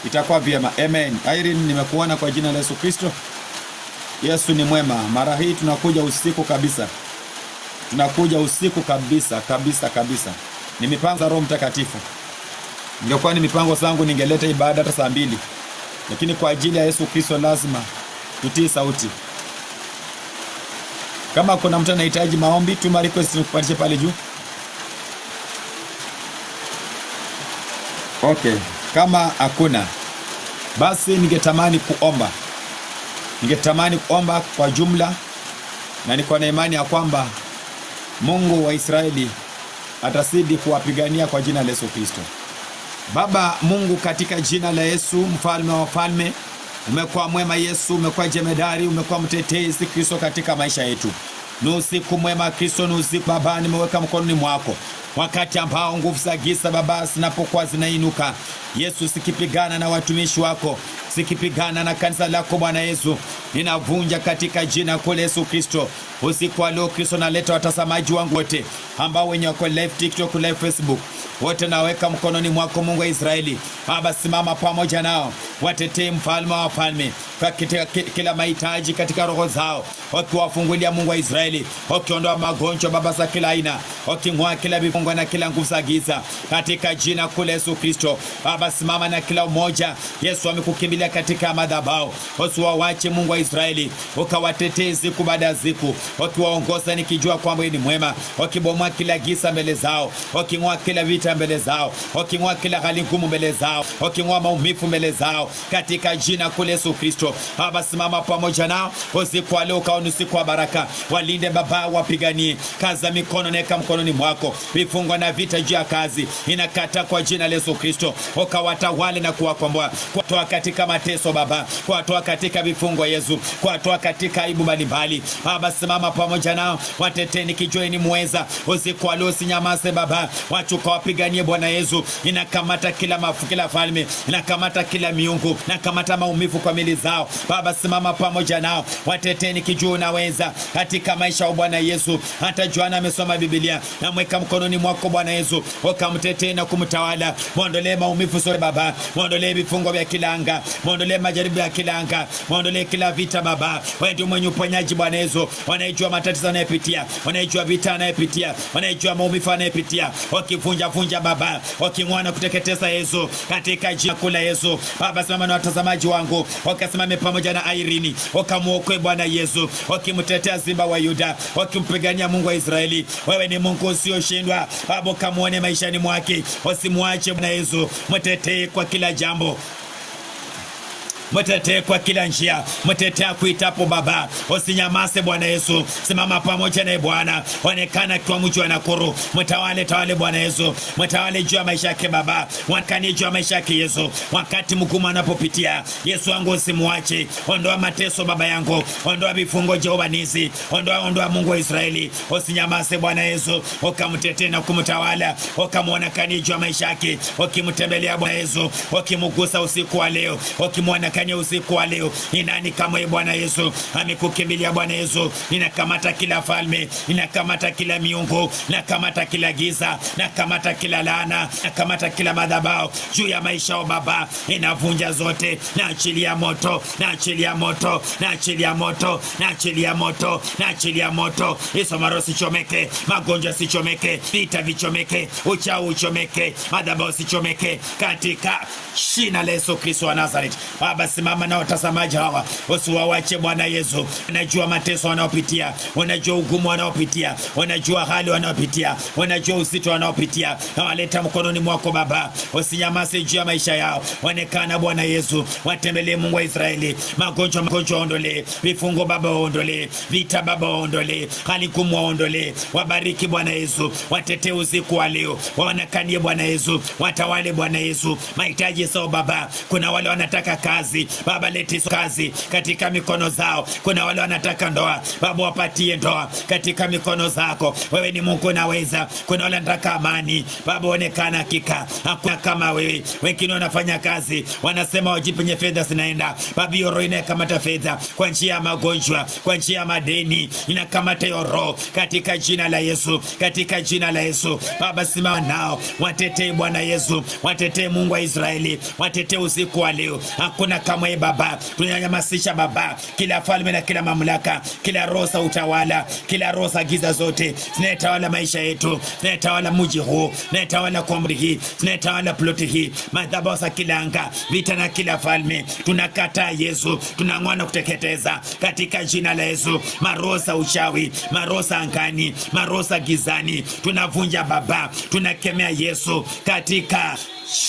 [SPEAKER 1] itakuwa vyema. Amen. Irene, nimekuona kwa jina la Yesu Kristo. Yesu ni mwema. Mara hii tunakuja usiku kabisa, kabisa. Ni mipango ya Roho Mtakatifu. Ingekuwa ni mipango zangu ningeleta ibada hata saa 2, lakini kwa ajili ya Yesu Kristo lazima tutii sauti. Kama kuna mtu anahitaji maombi, tuma request nikupandishe pale juu. Okay, kama hakuna, basi ningetamani kuomba kwa jumla, na niko na imani ya kwamba Mungu wa Israeli atazidi kuwapigania kwa jina la Yesu Kristo. Baba Mungu, katika jina la Yesu, mfalme wa wafalme, umekuwa mwema Yesu, umekuwa jemedari, umekuwa mtetezi Kristo katika maisha yetu. Ni usiku mwema Kristo, ni usiku Baba, nimeweka mkononi mwako. Wakati ambao nguvu za giza Baba zinapokuwa zinainuka, Yesu, sikipigana na watumishi wako, sikipigana na kanisa lako Bwana Yesu, ninavunja katika jina la Yesu Kristo. Usiku wa leo Kristo, naleta watazamaji wangu wote ambao wenye wako live TikTok, live Facebook, wote naweka mkononi mwako Mungu wa Israeli. Baba, simama pamoja nao, watetee mfalme wa wafalme, katika kila mahitaji katika roho zao, ukiwafungulia Mungu wa Israeli, ukiondoa magonjwa Baba za kila aina, uking'oa kila vifungo na kila nguvu za giza katika jina kule Yesu Kristo. Baba, simama na kila umoja Yesu amekukimbilia katika madhabahu, usiwawache Mungu wa Israeli, ukawatetee siku baada ya siku, ukiwaongoza nikijua kwamba ni mwema, ukibomoa kila giza mbele zao, uking'oa kila vita mbele zao, uking'oa kila hali ngumu mbele zao, uking'oa maumivu mbele zao katika jina kule Yesu Kristo. Baba, simama pamoja nao usiku wa leo, ukawa usiku wa baraka, walinde Baba, wapiganie kaza mikono neka mkononi mwako, vifungo na vita juu ya kazi inakata kwa jina la Yesu Kristo, ukawatawale na kuwakomboa, kuwatoa katika mateso Baba, kuwatoa katika vifungo Yesu, kuwatoa katika aibu mbalimbali. Baba, simama pamoja nao, watetee nikijua ni muweza usiku wa leo, usinyamaze Baba, wachuka wapiganie Bwana Yesu, inakamata kila falme, inakamata kila miungu, inakamata maumivu kwa mili zao Baba, simama pamoja nao, watetee nikijua unaweza katika maisha ya Bwana Yesu. Hata Joana amesoma Biblia, na mweka mkononi mwako Bwana Yesu, ukamtetee na kumtawala, muondolee maumivu sote Baba, muondolee vifungo vya kila anga, muondolee majaribu ya kila anga, muondolee kila vita Baba. Wewe ndiye mwenye uponyaji Bwana Yesu, wanajua matatizo anayopitia, wanajua vita anayopitia, wanajua maumivu anayopitia, wakivunja Baba, waking'oa na kuteketeza Yesu katika jina kula Yesu. Baba, simama na watazamaji wangu, wakasimame pamoja na Irene, wakamuokoe Bwana Yesu, wakimtetea Simba wa Yuda, wakimpigania Mungu wa Israeli. Wewe ni Mungu usioshindwa Baba, kamuone maishani mwake, usimwache Bwana Yesu, mtetee kwa kila jambo, mtetee kwa kila njia, mtetee kuitapo Baba, usinyamaze Bwana Yesu, simama pamoja na Bwana, onekana kwa mji wa Nakuru, mtawale Bwana Yesu, mtawale juu ya maisha yake Baba, wakani juu ya maisha yake Yesu, wakati mgumu anapopitia Yesu wangu, usimwache, ondoa mateso Baba yangu, ondoa vifungo Jehova Nisi, ondoa Mungu wa Israeli, usinyamaze Bwana Yesu, ukamtetee na kumtawala, ukamuonekanie juu ya maisha yake, ukimtembelea Bwana Yesu, ukimgusa usiku wa leo, ukimwona usiku wa leo. Ni nani kama Bwana Yesu? Amekukimbilia Bwana Yesu, inakamata kila falme, inakamata kila miungu, inakamata kila giza, inakamata kila laana, inakamata kila madhabahu juu ya maisha ya Baba, inavunja zote, na achilia moto, na achilia moto, na achilia moto, na achilia moto, na achilia moto. Yesu marosi chomeke, magonjwa sichomeke, vita vichomeke, uchawi uchomeke, madhabahu sichomeke katika jina la Yesu Kristo wa Nazareth. Baba, simama na watazamaji hawa, usiwawache Bwana Yesu. Unajua mateso wanaopitia, unajua ugumu wanaopitia, unajua hali wanaopitia, unajua uzito wanaopitia, na waleta mkononi mwako Baba, usinyamaze juu ya maisha yao. Onekana Bwana Yesu, watembelee Mungu wa Israeli, magonjwa ondolee, vifungo Baba ondolee, vita Baba ondolee, hali ngumu ondolee. Wabariki Bwana Yesu, watetee usiku wa leo, waonekanie Bwana Yesu, watawale Bwana Yesu mahitaji yao Baba. Kuna wale wanataka kazi Baba, leti kazi katika mikono zao. Kuna wale wanataka ndoa Baba, wapatie ndoa katika mikono zako. Wewe ni Mungu unaweza. Kuna wale wanataka amani Baba, onekana hakika hakuna kama wewe. Wengine wanafanya kazi wanasema wajipenye fedha zinaenda Baba, yoro inakamata fedha kwa njia ya magonjwa, kwa njia ya madeni, inakamata yoro katika jina la Yesu, katika jina la Yesu. Baba, simama nao, watetee Bwana Yesu, watetee Mungu wa Israeli, watetee usiku wa leo. Hakuna kama wewe Baba, tunanyamasisha Baba kila falme na kila mamlaka, kila roho za utawala, kila roho za giza zote zinatawala maisha yetu, zinatawala mji huu, zinatawala komri hii, zinatawala ploti hii, madhabahu za kila anga, vita na kila falme. Tunakataa Yesu, tunang'oa na kuteketeza katika jina la Yesu. Maroho za uchawi, maroho za angani, maroho za gizani, tunavunja Baba, tunakemea Yesu katika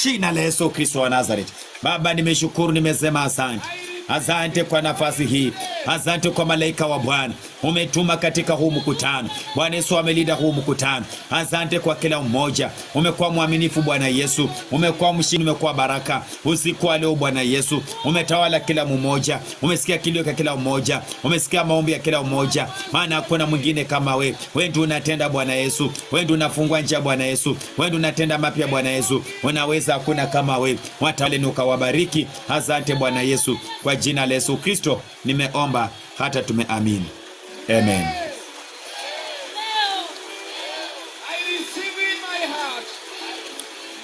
[SPEAKER 1] jina la Yesu Kristo wa Nazareth. Baba, nimeshukuru, nimesema asante. Asante kwa nafasi hii. Asante kwa malaika wa Bwana umetuma katika huu mkutano. Bwana Yesu amelinda huu mkutano. Asante kwa kila mmoja. Umekuwa mwaminifu Bwana Yesu. Umekuwa mshindi, umekuwa baraka. Usiku wa leo Bwana Yesu, umetawala kila mmoja. Umesikia kilio cha kila mmoja. Umesikia maombi ya kila mmoja. Maana hakuna mwingine kama wewe. Wewe ndiye unatenda Bwana Yesu. Wewe ndiye unafungua njia Bwana Yesu. Wewe ndiye unatenda mapya Bwana Yesu. Unaweza, hakuna kama wewe. Watawale na ukawabariki. Asante Bwana Yesu. Kwa jina la Yesu Kristo nimeomba hata tumeamini. Amen.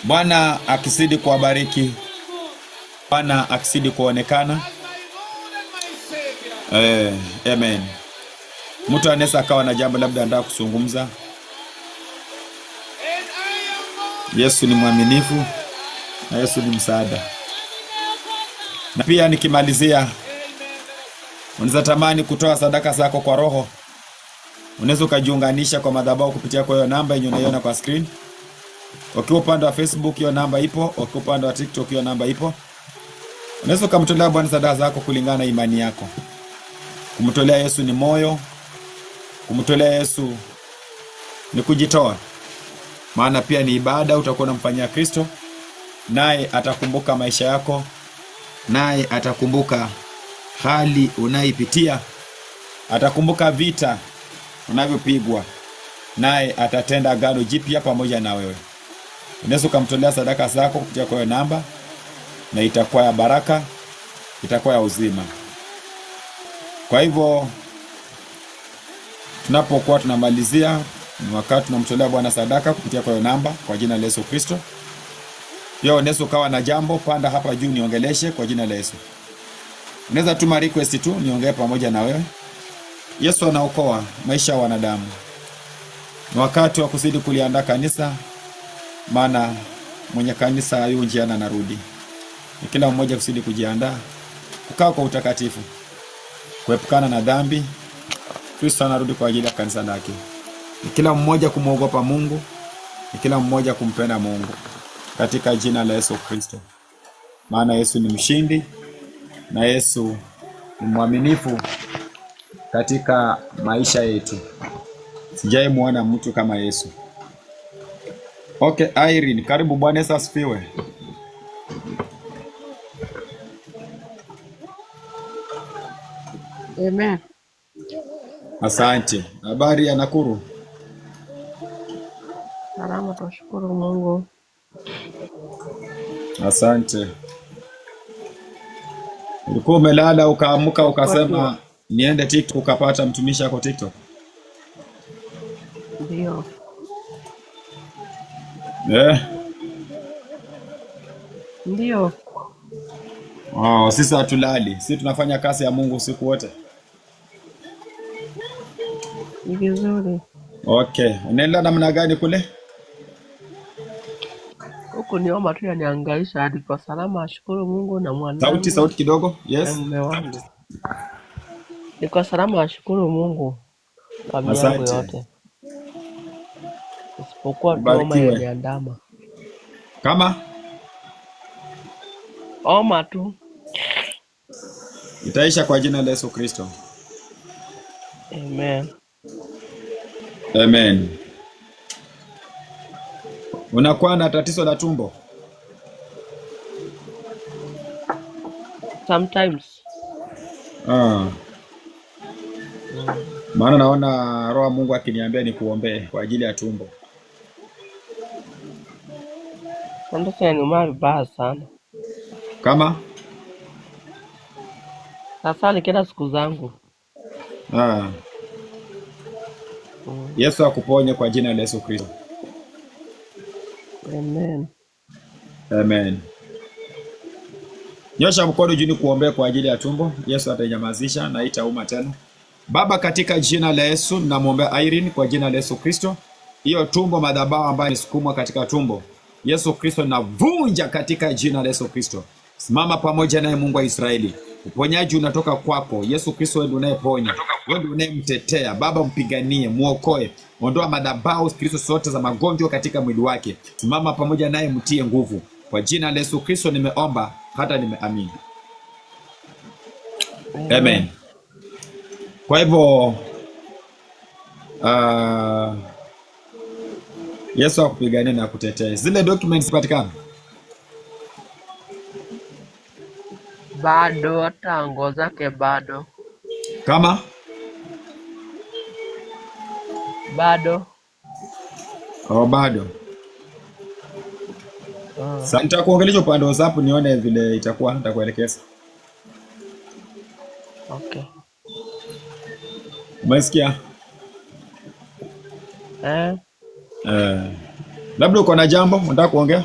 [SPEAKER 1] Bwana akizidi kuwabariki. Bwana akizidi kuonekana. Amen. Mtu anaweza akawa na jambo labda anataka kuzungumza. Yesu ni mwaminifu na Yesu ni msaada. Na pia nikimalizia, unaweza tamani kutoa sadaka zako kwa roho. Unaweza ukajiunganisha kwa madhabahu kupitia kwa hiyo namba yenye unaiona kwa screen. Ukiwa upande wa Facebook hiyo namba ipo, ukiwa upande wa TikTok hiyo namba ipo. Unaweza kumtolea Bwana sadaka zako kulingana na imani yako. Kumtolea Yesu ni moyo. Kumtolea Yesu ni kujitoa. Maana pia ni ibada utakuwa unamfanyia Kristo, naye atakumbuka maisha yako, naye atakumbuka hali unaipitia, atakumbuka vita unavyopigwa, naye atatenda agano jipya pamoja na wewe. Unaweza kumtolea sadaka zako kupitia kwa hiyo namba, na itakuwa ya baraka, itakuwa ya uzima. Kwa hivyo tunapokuwa tunamalizia, ni wakati tunamtolea Bwana sadaka kupitia kwa hiyo namba kwa jina la Yesu Kristo. Pia unaweza ukawa na jambo, panda hapa juu niongeleshe kwa jina la Yesu. Unaweza tuma request tu niongee pamoja na wewe. Yesu anaokoa maisha ya wanadamu. Ni wakati wa kuzidi kuliandaa kanisa, maana mwenye kanisa yu njiani anarudi. Ni kila mmoja kuzidi kujiandaa, kukaa kwa utakatifu, kuepukana na dhambi. Kristo anarudi kwa ajili ya kanisa lake. Ni kila mmoja kumwogopa Mungu, ni kila mmoja kumpenda Mungu katika jina la Yesu Kristo. Maana Yesu ni mshindi na Yesu ni mwaminifu katika maisha yetu. Sijai muona mtu kama Yesu. Okay, Irene, karibu. Bwana Yesu asifiwe.
[SPEAKER 4] Amen.
[SPEAKER 1] Asante. Habari ya Nakuru?
[SPEAKER 4] Salama, tunashukuru Mungu.
[SPEAKER 1] Asante. Ulikuwa umelala ukaamuka ukasema niende TikTok ukapata mtumishi wako TikTok?
[SPEAKER 4] Ndio. Ndio.
[SPEAKER 1] Sisi hatulali. Sisi tunafanya kazi ya Mungu usiku wote.
[SPEAKER 4] Ni vizuri.
[SPEAKER 1] Okay. Unaenda namna gani kule?
[SPEAKER 4] Huku niomba tu yaniangaisha hadi kwa salama, ashukuru Mungu na mwanangu.
[SPEAKER 1] Sauti kidogo. Yes.
[SPEAKER 4] Mume wangu. Niko salama, ashukuru Mungu. Familia yangu yote. Isipokuwa tu homa yaniandama.
[SPEAKER 1] Kama?
[SPEAKER 4] Homa tu.
[SPEAKER 1] Itaisha kwa jina la Yesu Kristo.
[SPEAKER 4] Amen.
[SPEAKER 1] Amen. Unakuwa na tatizo la tumbo?
[SPEAKER 4] Sometimes.
[SPEAKER 1] Maana naona Roho Mungu akiniambia nikuombee kwa ajili ya tumbo.
[SPEAKER 4] Ndio ni mali baya sana.
[SPEAKER 1] Kama?
[SPEAKER 4] Sasa nikienda siku zangu.
[SPEAKER 1] Yesu akuponye kwa jina la Yesu Kristo.
[SPEAKER 4] Amen.
[SPEAKER 1] Amen. Nyosha mkono juu kuombea kwa ajili ya tumbo. Yesu atanyamazisha na itauma tena. Baba, katika jina la Yesu namwombea Irene kwa jina la Yesu Kristo. Hiyo tumbo madhabahu ambayo inasukumwa katika tumbo, Yesu Kristo navunja katika jina la Yesu Kristo. Simama pamoja naye Mungu wa Israeli. Uponyaji unatoka kwako. Yesu Kristo wewe ndiye unayeponya. Wewe ndiye unayemtetea. Baba, mpiganie, muokoe. Ondoa madhabahu Kristo zote za magonjwa katika mwili wake. Simama pamoja naye, mtie nguvu. Kwa jina la Yesu Kristo nimeomba hata nimeamini. Amen. Kwa hivyo Yesu akupiganie na kutetea. Zile documents patikana?
[SPEAKER 4] Bado, hata nguo zake bado.
[SPEAKER 1] Kama?
[SPEAKER 4] Bado.
[SPEAKER 1] Bado. Sasa nitakuongelesha upande wa WhatsApp nione vile itakuwa, nitakuelekeza.
[SPEAKER 4] Okay.
[SPEAKER 1] Umesikia? Labda uko na jambo unataka kuongea?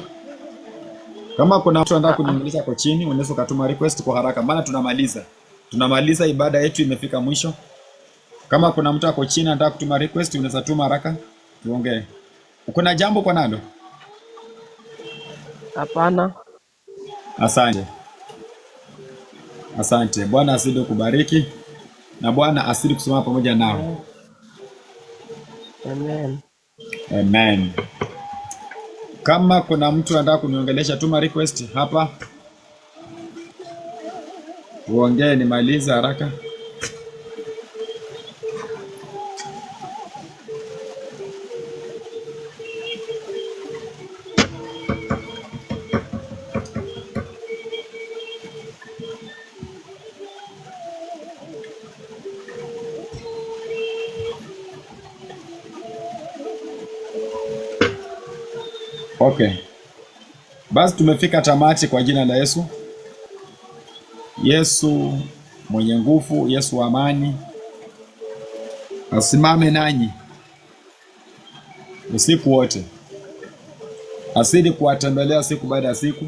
[SPEAKER 1] Kama kuna mtu anataka kuniongelesha kwa chini, unaweza kutuma request kwa haraka maana tunamaliza. tunamaliza ibada yetu, imefika mwisho. Kama kuna mtu ako chini anataka kutuma request, unaweza tuma haraka tuongee. Kuna jambo kwa nalo?
[SPEAKER 4] Hapana.
[SPEAKER 1] Asante. Asante. Bwana azidi kubariki na Bwana azidi kusimama pamoja nao.
[SPEAKER 4] Amen.
[SPEAKER 1] Amen. Kama kuna mtu anataka kuniongelesha, tuma request hapa. Tuongee nimalize haraka. Okay. Basi tumefika tamati kwa jina la Yesu. Yesu mwenye nguvu, Yesu wa amani, asimame nanyi usiku wote, azidi kuwatembelea siku baada ya siku,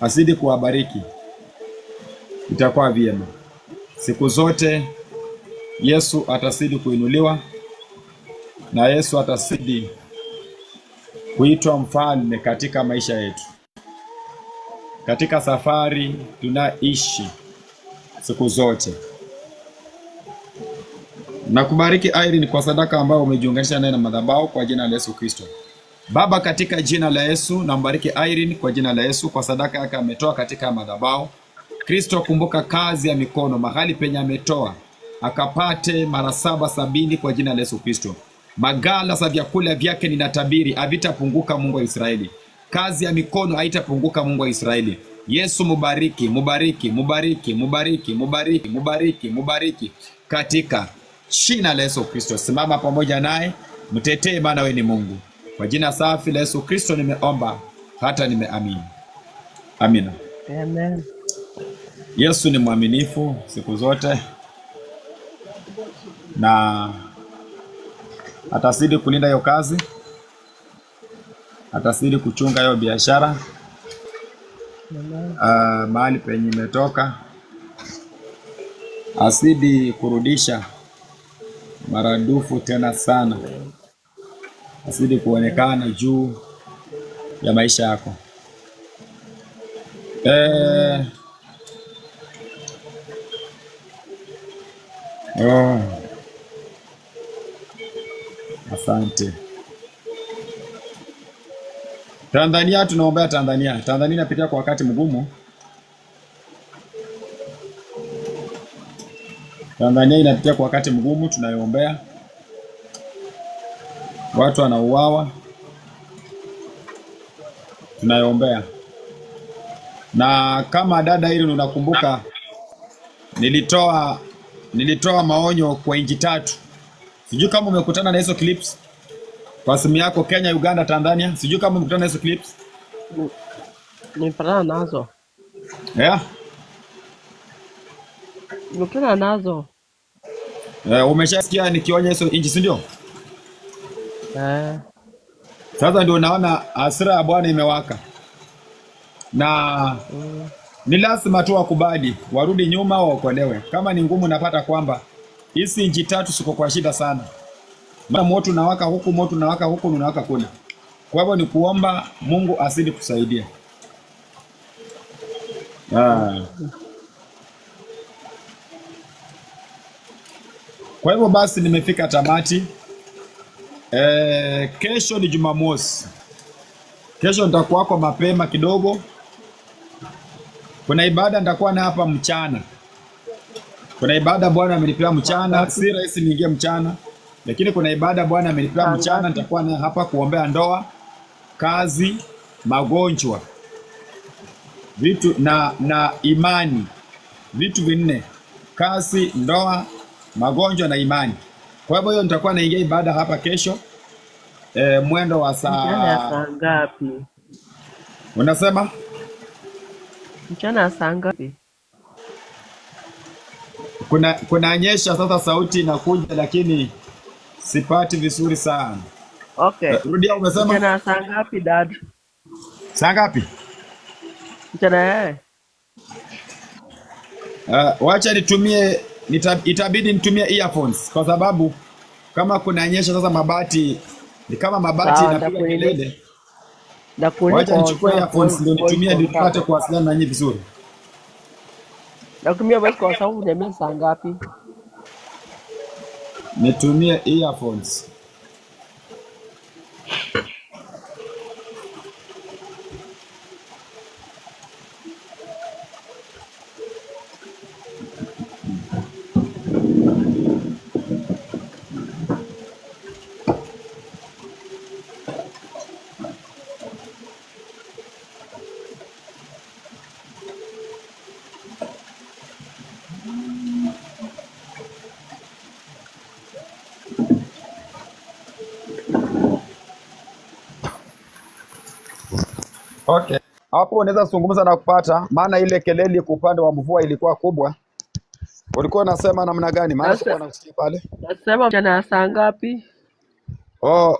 [SPEAKER 1] azidi kuwabariki. Itakuwa vyema siku zote. Yesu atazidi kuinuliwa na Yesu atazidi kuitwa mfalme katika maisha yetu, katika safari tunaishi siku zote. Na kubariki Irene kwa sadaka ambayo umejiunganisha naye na madhabahu kwa jina la Yesu Kristo. Baba, katika jina la Yesu nambariki Irene kwa jina la Yesu kwa sadaka yake ametoa katika madhabahu. Kristo, kumbuka kazi ya mikono mahali penye ametoa, akapate mara 770 kwa jina la Yesu Kristo. Magala za vyakula vyake ninatabiri havitapunguka, Mungu wa Israeli. Kazi ya mikono haitapunguka, Mungu wa Israeli. Yesu, mubariki, mubariki, mubariki, mubariki, mubariki, mubariki, mubariki katika jina la Yesu Kristo. Simama pamoja naye, mtetee, maana wewe ni Mungu. Kwa jina safi la Yesu Kristo nimeomba hata nimeamini. Amina.
[SPEAKER 4] Amen.
[SPEAKER 1] Yesu ni mwaminifu siku zote na atazidi kulinda hiyo kazi, atazidi kuchunga hiyo biashara. Mahali penye imetoka azidi kurudisha maradufu tena sana, azidi kuonekana juu ya maisha yako. Asante. Tanzania, tunaombea Tanzania. Tanzania inapitia kwa wakati mgumu. Tanzania inapitia kwa wakati mgumu, tunaiombea. Watu wanauawa, tunaiombea. Na kama dada hili unakumbuka, nilitoa maonyo kwa nchi 3. Sijui kama umekutana na hizo clips kwa simu yako, Kenya, Uganda, Tanzania. Sijui kama umekutana na hizo clips.
[SPEAKER 4] Nimepatana nazo.
[SPEAKER 1] Yeah.
[SPEAKER 4] Nimepatana nazo.
[SPEAKER 1] Umeshasikia nikionya hizo nchi, si ndio? Sasa ndio naona hasira ya Bwana imewaka. Na ni lazima tu wakubali, warudi nyuma, waokolewe. Kama ni ngumu, napata kwamba hizi nchi 3 siko kwa shida sana. Maana moto unawaka huku, moto unawaka huku, unawaka kule. Kwa hivyo ni kuomba Mungu azidi kusaidia. Kwa hivyo basi nimefika tamati. Kesho ni Jumamosi. Kesho nitakuwa kwa mapema kidogo. Kuna ibada nitakuwa na hapa mchana. Kuna ibada Bwana amenipea mchana, si rahisi niingie mchana. Lakini kuna ibada Bwana amenipea mchana, nitakuwa na hapa kuombea ndoa, kazi, magonjwa, vitu na imani. Vitu vinne: kazi, ndoa, magonjwa na imani. Kwa hivyo nitakuwa naingia ibada hapa kesho mwendo wa
[SPEAKER 4] saa ngapi?
[SPEAKER 1] Unasema?
[SPEAKER 4] Mchana saa ngapi?
[SPEAKER 1] Kuna nyesha sasa, sauti inakuja lakini sipati vizuri sana.
[SPEAKER 4] Okay.
[SPEAKER 1] Rudia, umesema?
[SPEAKER 4] Mchana saa ngapi dad?
[SPEAKER 1] Saa ngapi?
[SPEAKER 4] Mchana
[SPEAKER 1] Wacha nitumie, itabidi nitumie earphones kwa sababu kama kunanyesha sasa, mabati ni kama mabati
[SPEAKER 4] Sawa,
[SPEAKER 1] inapiga kelele.
[SPEAKER 4] ndakuuliza
[SPEAKER 1] Wacha
[SPEAKER 4] kwa
[SPEAKER 1] nichukue
[SPEAKER 4] WhatsApp
[SPEAKER 1] earphones ndio
[SPEAKER 4] voice
[SPEAKER 1] nitumie, ndio tupate
[SPEAKER 4] WhatsApp.
[SPEAKER 1] kuwasiliana na nyinyi vizuri.
[SPEAKER 4] Nakutumia voice kwa WhatsApp, uniambie saa ngapi?
[SPEAKER 1] Nitumie earphones. Okay. Hapo unaweza zungumza na kupata, maana ile kelele kwa upande wa mvua ilikuwa kubwa. Ulikuwa unasema namna gani? Maana sikuwa nakusikia pale.
[SPEAKER 4] Nasema mchana saa ngapi?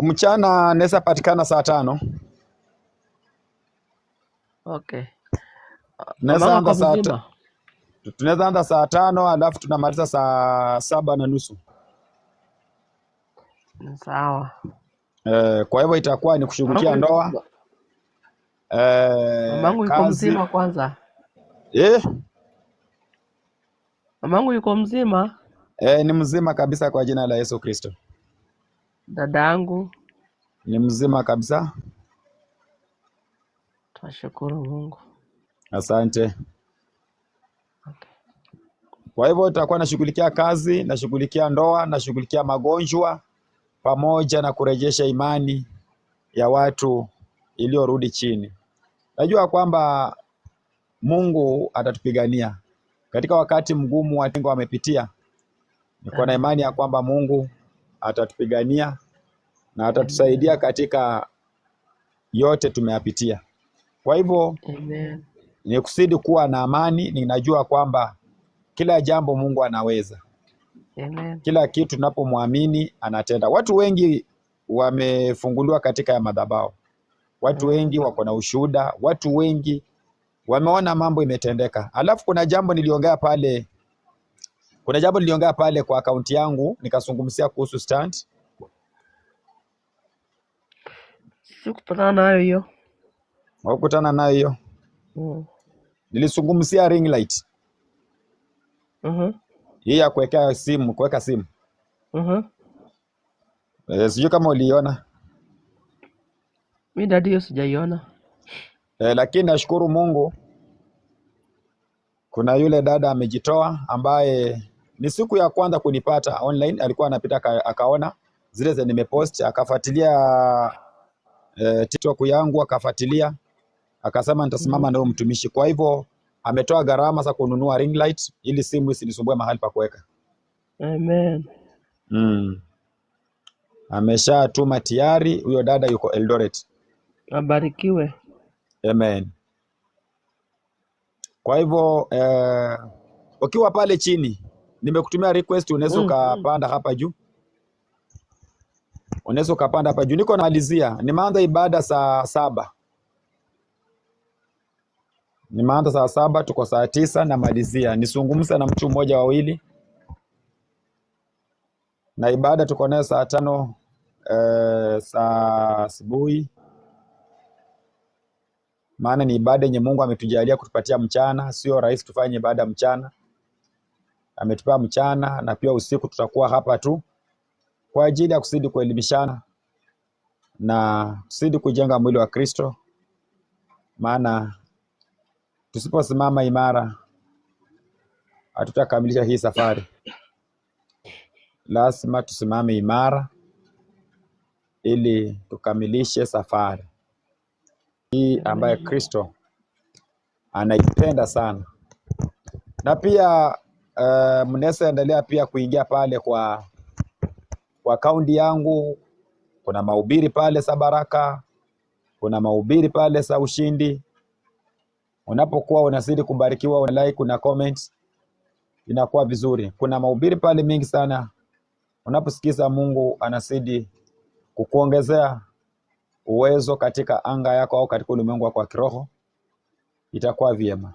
[SPEAKER 1] Mchana naweza patikana saa 5.
[SPEAKER 4] Okay.
[SPEAKER 1] Tunaweza
[SPEAKER 4] Mamako
[SPEAKER 1] anza saa
[SPEAKER 4] mzima?
[SPEAKER 1] tunaweza anza saa 5 alafu tunamaliza saa 7:30.
[SPEAKER 4] Sawa.
[SPEAKER 1] Kwa hivyo itakuwa ni kushughulikia ndoa,
[SPEAKER 4] Mamangu yuko
[SPEAKER 1] kazi.
[SPEAKER 4] mzima kwanza.
[SPEAKER 1] Eh,
[SPEAKER 4] Mamangu yuko mzima.
[SPEAKER 1] ni mzima kabisa kwa jina la Yesu Kristo.
[SPEAKER 4] Dadangu,
[SPEAKER 1] Ni mzima kabisa.
[SPEAKER 4] twashukuru Mungu.
[SPEAKER 1] Asante.
[SPEAKER 4] Okay.
[SPEAKER 1] Kwa hivyo tutakuwa nashughulikia kazi, nashughulikia ndoa, nashughulikia magonjwa pamoja na kurejesha imani ya watu iliyorudi chini. Najua kwamba Mungu atatupigania katika wakati mgumu watu wamepitia. Niko na imani ya kwamba Mungu atatupigania na atatusaidia katika yote tumeyapitia. Kwa hivyo
[SPEAKER 4] Amen.
[SPEAKER 1] ni kusidi kuwa na amani. Ninajua kwamba kila jambo Mungu anaweza.
[SPEAKER 4] Amen.
[SPEAKER 1] Kila kitu tunapomwamini anatenda. Watu wengi wamefunguliwa katika ya madhabahu. Watu wengi wako na ushuhuda. Watu wengi wameona mambo imetendeka. Alafu kuna jambo niliongea pale kwa akaunti yangu, nikazungumzia kuhusu stand.
[SPEAKER 4] Sikupatana nayo hiyo.
[SPEAKER 1] Wakutana nayo hiyo. Nilizungumzia ring light. Hii ya kuweka simu. Sijui kama uliona.
[SPEAKER 4] Mimi dadi hiyo sijaiona.
[SPEAKER 1] Lakini nashukuru Mungu, kuna yule dada amejitoa ambaye ni siku ya kwanza kunipata online, alikuwa anapita akaona zile za nimepost, akafuatilia TikTok yangu, akafuatilia, akasema nitasimama na huyo mtumishi. Kwa hivyo ametoa gharama za kununua ring light ili simu isinisumbue mahali pa kuweka.
[SPEAKER 4] Amen.
[SPEAKER 1] Ameshatuma tayari, huyo dada yuko Eldoret.
[SPEAKER 4] Abarikiwe.
[SPEAKER 1] Amen. Kwa hivyo ukiwa pale chini nimekutumia request, unaweza ukapanda hapa juu. Niko namalizia, nimeanza ibada saa 7. Nimeanza saa 7, tuko saa 9 namalizia. Nisungumza na mtu mmoja wawili. Na ibada tuko nayo saa 5 saa asubuhi. Maana ni ibada yenye Mungu ametujalia kutupatia mchana. Sio rahisi tufanye ibada mchana. Ametupa mchana na pia usiku tutakuwa hapa tu kwa ajili ya kusidi kuelimishana na kusidi kujenga mwili wa Kristo. Maana tusiposimama imara hatutakamilisha hii safari. Lazima tusimame imara ili tukamilishe safari hii ambayo Kristo anaipenda sana. Na pia mnaweza endelea pia kuingia pale kwa akaunti yangu. Kuna mahubiri pale za baraka, kuna mahubiri pale za ushindi. Unapokuwa unazidi kubarikiwa, una like, una comment, inakuwa vizuri. Kuna mahubiri pale mengi sana. Unaposikiza Mungu anazidi kukuongezea uwezo katika anga yako au katika ulimwengu wako wa kiroho, itakuwa vyema.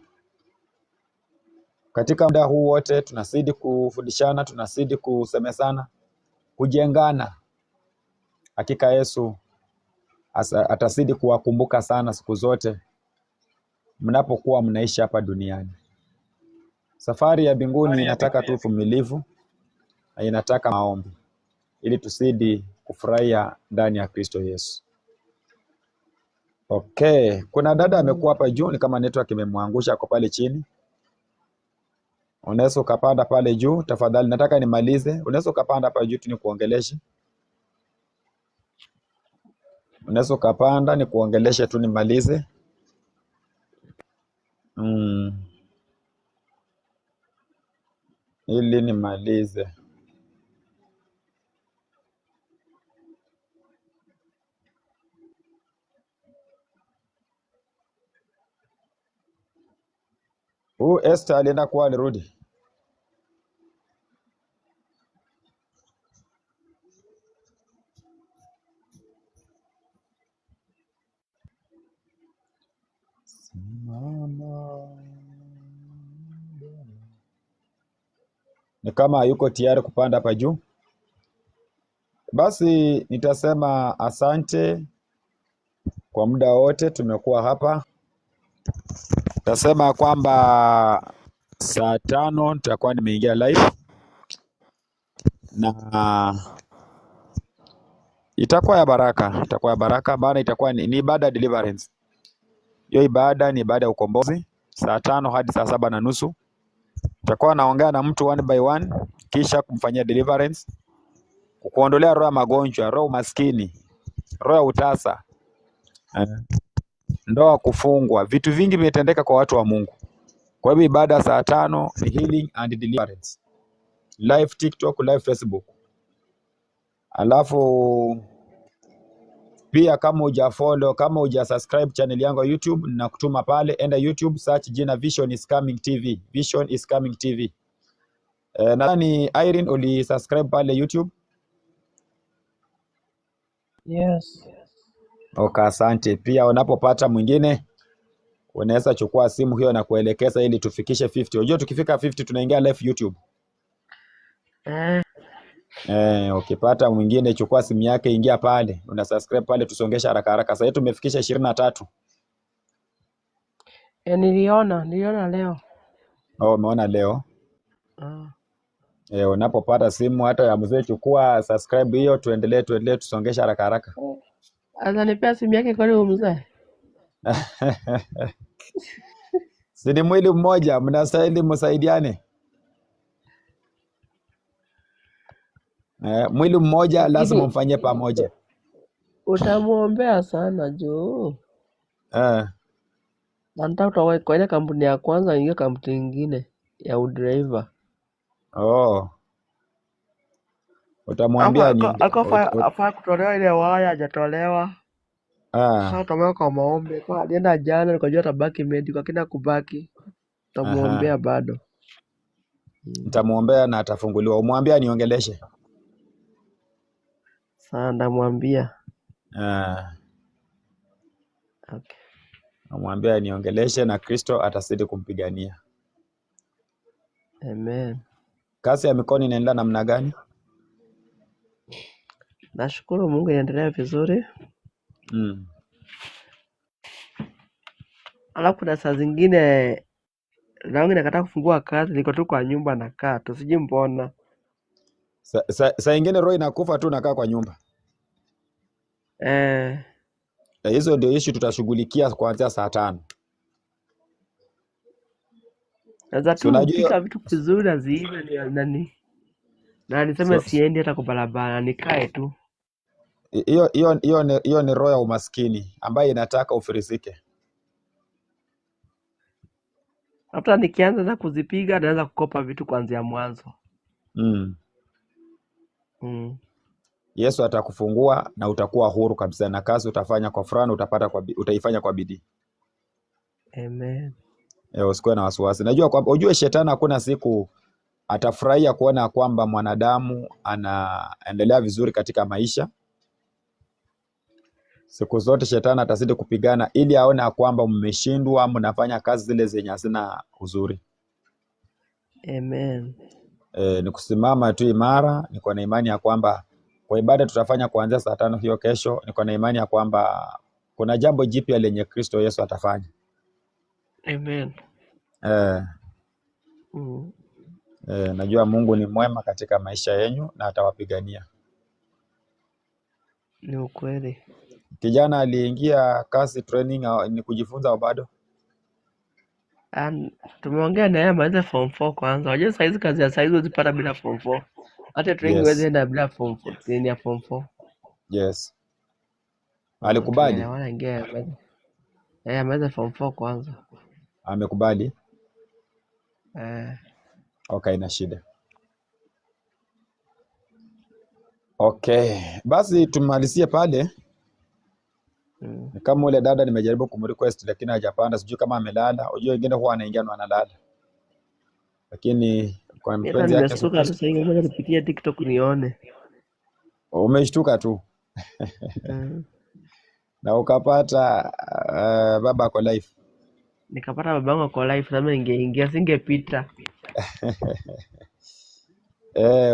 [SPEAKER 1] Katika muda huu wote tunazidi kufundishana, tunazidi kusemesana, kujengana. Hakika Yesu atazidi kuwakumbuka sana siku zote mnapokuwa mnaishi hapa duniani. Safari ya mbinguni inataka tu uvumilivu na inataka maombi ili tuzidi kufurahia ndani ya Kristo Yesu. Okay, kuna dada amekuwa hapa juu, ni kama network imemwangusha kwa pale chini. Unaweza ukapanda pale juu tafadhali, nataka nimalize. Unaweza ukapanda hapa juu tu nikuongeleshe. Unaweza ukapanda nikuongeleshe tu nimalize. Ili nimalize. Esther alienda kwa alirudi. Ni kama yuko tayari kupanda hapa juu. Basi nitasema asante kwa muda wote tumekuwa hapa. Nitasema kwamba saa 5 nitakuwa nimeingia live na itakuwa ya baraka, maana itakuwa ni ibada deliverance. Hiyo ibada ni ibada ya ukombozi. Saa 5 hadi saa 7:30 nitakuwa naongea na mtu one by one, kisha kumfanyia deliverance, kukuondolea roho ya magonjwa, roho umaskini, roho ya utasa, ndoa kufungwa. Vitu vingi vimetendeka kwa watu wa Mungu. Kwa hivyo ibada saa 5 ni healing and deliverance. Live TikTok, live Facebook. Alafu pia kama hujafollow, kama hujasubscribe channel yangu ya YouTube, nakutuma pale, enda YouTube, search jina Vision is Coming TV. Vision is Coming TV. Nadhani Irene ulisubscribe pale YouTube?
[SPEAKER 4] Yes.
[SPEAKER 1] Okay, asante. Pia unapopata mwingine unaweza chukua simu hiyo na kuelekeza ili tufikishe 50. Unajua tukifika 50 tunaingia live YouTube. Ukipata mwingine chukua simu yake, ingia pale, una subscribe pale, tusongesha haraka. Sasa yetu tumefikisha 23.
[SPEAKER 4] Niliona leo.
[SPEAKER 1] Umeona leo? Unapopata simu hata ya mzee chukua subscribe hiyo, tuendelee tusongesha haraka.
[SPEAKER 4] Atanipea simu yake kwa leo mzee.
[SPEAKER 1] Si ni mwili mmoja, mnastahili msaidiane. Mwili mmoja lazima mfanye pamoja.
[SPEAKER 4] Utamuombea sana juu. Nataka utoe kwa ile kampuni ya kwanza ingie kampuni nyingine ya udriver.
[SPEAKER 1] Utamwambia ni
[SPEAKER 4] afaa kutolewa ile waya hajatolewa. Sasa utamweka kwa maombi. Kwa alienda jana nikajua atabaki medical, lakini kubaki. Utamuombea bado.
[SPEAKER 1] Nitamuombea na atafunguliwa. Umwambia niongeleshe.
[SPEAKER 4] Sasa ndamwambia. Okay.
[SPEAKER 1] Namwambia niongeleshe na Kristo atazidi kumpigania.
[SPEAKER 4] Amen.
[SPEAKER 1] Kazi ya mikono inaendelea namna gani?
[SPEAKER 4] Nashukuru Mungu inaendelea vizuri. Alafu kuna saa zingine naangu nakataa kufungua kazi, niko tu kwa nyumba nakaa, tusije mbona.
[SPEAKER 1] Saa ingine roho inakufa tu nakaa kwa nyumba. Hizo ndio issue tutashughulikia kuanzia saa 5.
[SPEAKER 4] Naweza tu kupika vitu vizuri na ziive ni nani. Na niseme siendi hata kwa barabara, nikae tu.
[SPEAKER 1] Hiyo ni roho ya umaskini ambayo inataka ufirisike.
[SPEAKER 4] Hata nikianza na kuzipiga naanza kukopa vitu kuanzia mwanzo.
[SPEAKER 1] Yesu atakufungua na utakuwa huru kabisa, na kazi utafanya kwa furaha, utaifanya kwa bidii.
[SPEAKER 4] Amen.
[SPEAKER 1] Usikuwe na wasiwasi. Najua kwamba ujue shetani hakuna siku atafurahia kuona kwamba mwanadamu anaendelea vizuri katika maisha. Siku zote shetani atazidi kupigana ili aone kwamba mmeshindwa, mnafanya kazi zile zenye hazina uzuri.
[SPEAKER 4] Amen.
[SPEAKER 1] Ni kusimama tu imara. Niko na imani ya kwamba kwa ibada tutafanya kuanzia saa 5 hiyo kesho, niko na imani ya kwamba kuna jambo jipya lenye Kristo Yesu atafanya.
[SPEAKER 4] Amen.
[SPEAKER 1] Eh,
[SPEAKER 4] Mm.
[SPEAKER 1] najua Mungu ni mwema katika maisha yenu na atawapigania.
[SPEAKER 4] Ni ukweli.
[SPEAKER 1] Kijana aliingia kasi training ni kujifunza au bado?
[SPEAKER 4] Tumeongea na yeye amalize form 4 kwanza. Unajua saizi kazi ya saizi uzipata bila form 4. Hata training
[SPEAKER 1] Yes.
[SPEAKER 4] huwezi enda bila form 4, training ya form 4.
[SPEAKER 1] Yes. Alikubali?
[SPEAKER 4] Tunaelewana ingia amalize form 4 kwanza.
[SPEAKER 1] Amekubali? Okay, ina shida. Okay, basi tumalizie pale. Ni kama ule dada nimejaribu kumrequest lakini hajapanda, sijui kama amelala. Unajua wengine huwa anaingia na analala. Lakini kwa mpenzi yake
[SPEAKER 4] nimeshtuka tu sasa hivi, ngoja nipitie TikTok nione.
[SPEAKER 1] Umeshtuka tu. Na ukapata baba kwa live.
[SPEAKER 4] Nikapata babangu kwa live, na mimi ningeingia singepita.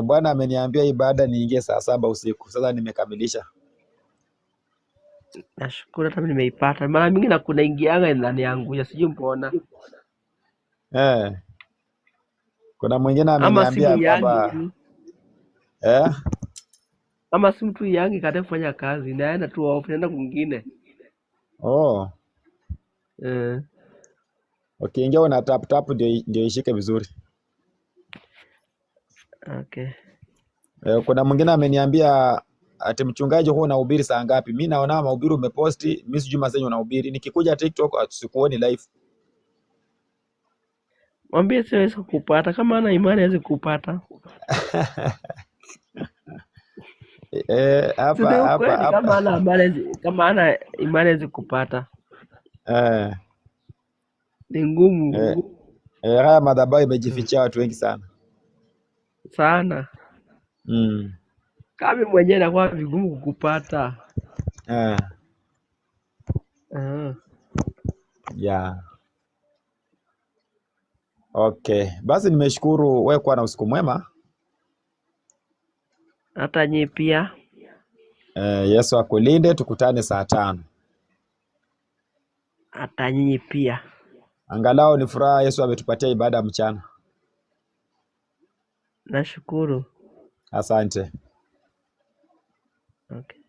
[SPEAKER 1] Bwana ameniambia ibada niingie saa 7 usiku. Sasa nimekamilisha.
[SPEAKER 4] Nashukuru hata mimi nimeipata. Mara mingi na kuna ingianga ndani yangu, sijui mbona.
[SPEAKER 1] Kuna mwingine ameniambia baba
[SPEAKER 4] ama si mtu yangi kata kufanya kazi, naenda tu off, naenda kwingine.
[SPEAKER 1] Okay, ingia una tap ndio ishike vizuri.
[SPEAKER 4] Okay.
[SPEAKER 1] Kuna mwingine ameniambia ati mchungaji huo unahubiri saa ngapi? Mimi naona mahubiri umeposti, mimi sijui masenyo unahubiri. Nikikuja TikTok sikuoni live.
[SPEAKER 4] Mwambie siwezi kupata, kama ana imani hawezi kupata. Hapa kama ana imani hawezi kupata. Ni ngumu.
[SPEAKER 1] Haya madhabahu imejificha watu wengi sana.
[SPEAKER 4] Sana. Kama mwenyewe inakuwa vigumu kukupata.
[SPEAKER 1] Yeah. Okay. Basi nimeshukuru, wewe kuwa na usiku mwema.
[SPEAKER 4] Hata nyinyi pia.
[SPEAKER 1] Yesu akulinde, tukutane saa 5.
[SPEAKER 4] Hata nyinyi pia.
[SPEAKER 1] Angalau ni furaha Yesu ametupatia ibada mchana.
[SPEAKER 4] Nashukuru.
[SPEAKER 1] Asante.
[SPEAKER 4] Okay.